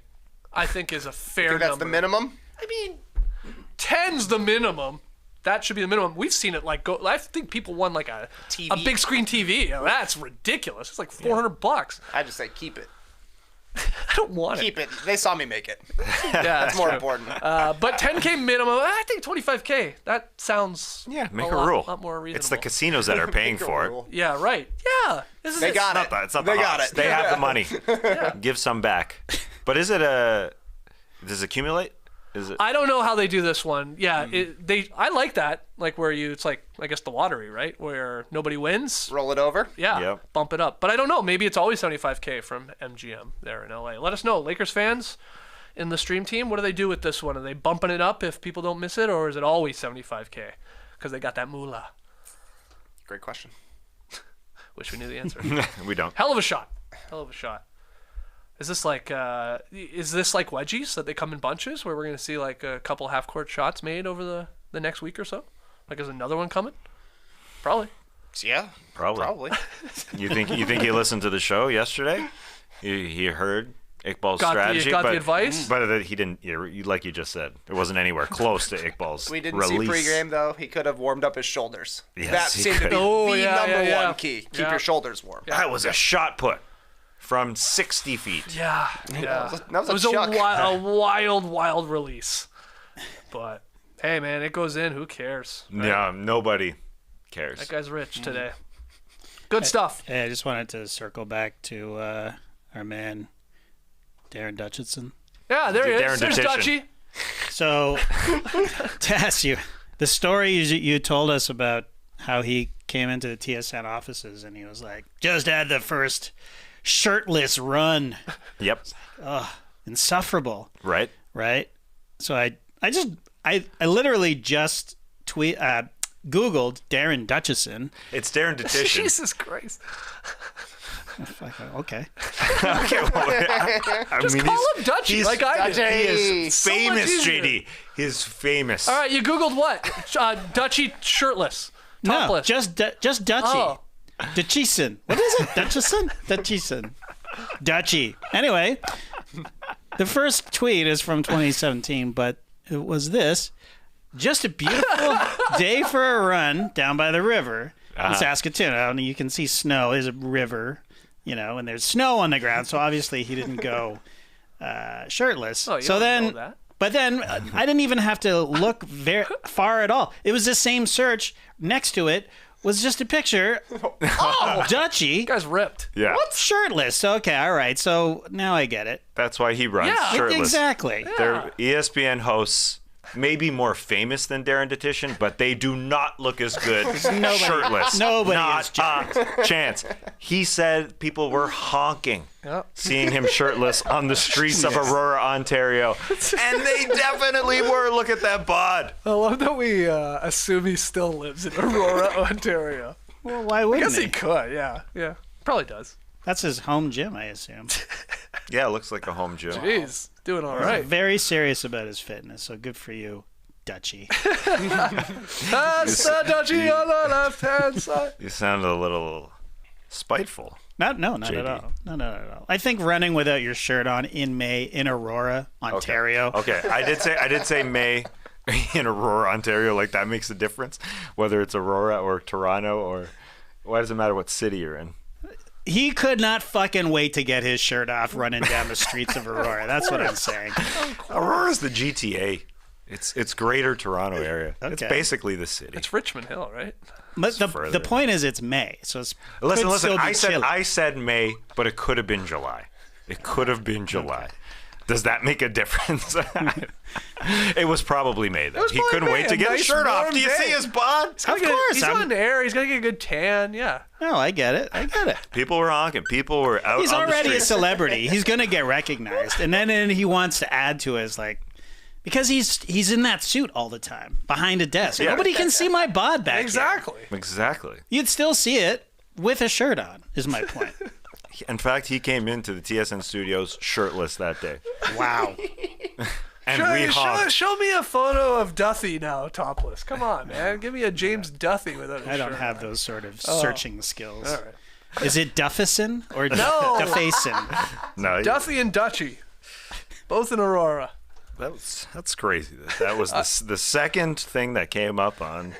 I think, is a fair Think that's number. the minimum? I mean, 10's the minimum. That should be the minimum. We've seen it go. I think people won like a big screen TV. That's ridiculous. It's like $400. I just say keep it. I don't want it. Keep it. They saw me make it. Yeah, That's more true. important. But 10K minimum. I think 25K. That sounds Make a lot, rule. lot more reasonable. It's the casinos that are paying for it. Yeah, right. Yeah. This is They got it. It's not They the got Hawks. it. They have the money. Give some back. But does it accumulate? Is it? I don't know how they do this one. Yeah, I like that. Like where it's like, I guess the lottery, right? Where nobody wins. Roll it over. Yeah, Yep. bump it up. But I don't know. Maybe it's always 75K from MGM there in LA. Let us know, Lakers fans in the stream team. What do they do with this one? Are they bumping it up if people don't miss it, or is it always 75K because they got that moolah? Great question. Wish we knew the answer. We don't. Hell of a shot. Hell of a shot. Is this like wedgies that they come in bunches where we're gonna see like a couple half court shots made over the next week or so? Like, is another one coming? Probably. Yeah. Probably. You think he listened to the show yesterday? He heard Iqbal's strategy, got the advice? but he didn't. Like you just said, it wasn't anywhere close to Iqbal's We didn't release. see pregame, though. He could have warmed up his shoulders. Yes, that he seemed to could. be the number yeah. one key. Keep Yeah. your shoulders warm. That was a shot put from 60 feet. Yeah. That was It was a a chuck. wild release. But hey, man, it goes in. Who cares? Right? Yeah, nobody cares. That guy's rich today. Good stuff. Hey, I just wanted to circle back to our man, Darren Dutchyshen. Yeah, there he Darren is. There's Dutchyshen. Dutchy. So, to ask you, the story you told us about how he came into the TSN offices and he was like, just had the first shirtless run. Yep. Insufferable. Right. Right? So I literally just Googled Darren Dutchyshen. It's Darren Dutchyshen. Jesus Christ. Okay. Okay, well, I Just mean, call him Dutchy like I did. he is So much famous, easier. JD. He's famous. All right, you Googled what? Dutchy shirtless. No, Topless. just Dutchy. Oh. Dutchyshen. What is it? Dutchyshen? Dutchyshen. Dutchy. Anyway, the first tweet is from 2017, but it was this. Just a beautiful day for a run down by the river in Saskatoon. I don't know, you can see snow. There's a river, and there's snow on the ground, so obviously he didn't go shirtless. Oh, you so don't then, know that. But then I didn't even have to look very far at all. It was the same search. Next to it was just a picture of Dutchy. You guys ripped. Yeah. What? Shirtless. Okay, all right. So now I get it. That's why he runs Yeah. shirtless. Exactly. They're ESPN hosts maybe more famous than Darren Dutchyshen, but they do not look as good shirtless. Nobody not is jacked. a chance. He said people were honking Yep. seeing him shirtless on the streets of Aurora, Ontario. And they definitely were. Look at that bod. I love that we assume he still lives in Aurora, Ontario. Well, why I wouldn't guess he could, yeah. Probably does. That's his home gym, I assume. Yeah, looks like a home gym. Jeez, doing all right. Very serious about his fitness, so good for you, Dutchy. That's the Dutchy on the left-hand side. You sound a little spiteful. Not at JD. all. Not at all. I think running without your shirt on in May in Aurora, Ontario. Okay, I did say May in Aurora, Ontario. Like, that makes a difference, whether it's Aurora or Toronto, or why does it matter what city you're in? He could not fucking wait to get his shirt off running down the streets of Aurora. That's what I'm saying. Aurora's the GTA. It's Greater Toronto area. It's Okay. basically the city. It's Richmond Hill, right? But further. the point is, it's May, so it's Listen. could still be chilly. I said May, but it could have been July. It could have been July. Does that make a difference? It was probably May, though. He couldn't wait to get his shirt off. Do you see his bod? Of course, He's on air. He's going to get a good tan, yeah. No, I get it. People were honking. People were out He's on the already a streets. celebrity. He's gonna get recognized, and then he wants to add to his because he's in that suit all the time behind a desk. Yeah. Nobody can see my bod back here. Exactly. You'd still see it with a shirt on. Is my point. In fact, he came into the TSN studios shirtless that day. Wow. And we honked. Show me a photo of Duthie now, topless. Come on, man. Give me a James Duthie without a I don't shirt have on. those sort of searching skills. All right. Is it Duffison or No. Duffacin? No, Duthie and Dutchy, both in Aurora. that's crazy. That was the second thing that came up on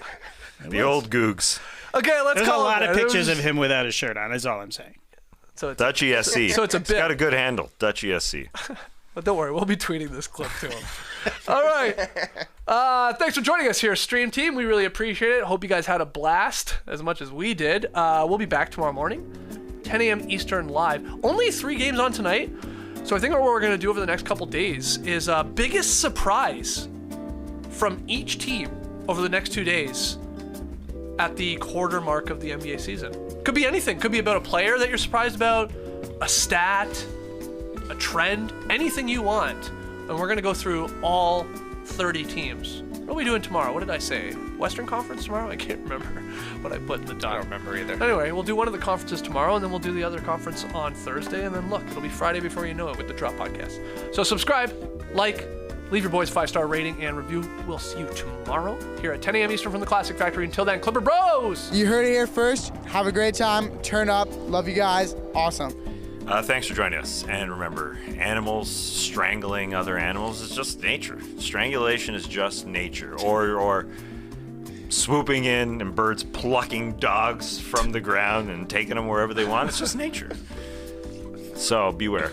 the old Googs. Okay, let's There's a call lot it of there. pictures of him without a shirt on. Is all I'm saying. So it's Dutchy SC. So it's a It's bit. got a good handle. Dutchy SC. But don't worry, we'll be tweeting this clip to him. All right. Thanks for joining us here, Stream Team. We really appreciate it. Hope you guys had a blast as much as we did. We'll be back tomorrow morning, 10 a.m. Eastern live. Only 3 games on tonight. So I think what we're going to do over the next couple days is biggest surprise from each team over the next 2 days at the quarter mark of the NBA season. Could be anything. Could be about a player that you're surprised about, a stat, a trend, anything you want. And we're going to go through all 30 teams. What are we doing tomorrow? What did I say? Western Conference tomorrow? I can't remember what I put in the time. I don't remember either. Anyway, we'll do one of the conferences tomorrow, and then we'll do the other conference on Thursday. And then look, it'll be Friday before you know it with the Drop Podcast. So subscribe, like, leave your boys 5-star rating and review. We'll see you tomorrow here at 10 a.m. Eastern from the Classic Factory. Until then, Clipper Bros! You heard it here first. Have a great time. Turn up. Love you guys. Awesome. Thanks for joining us. And remember, animals strangling other animals is just nature. Strangulation is just nature. Or swooping in and birds plucking dogs from the ground and taking them wherever they want. It's just nature. So beware.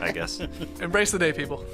I guess. Embrace the day, people.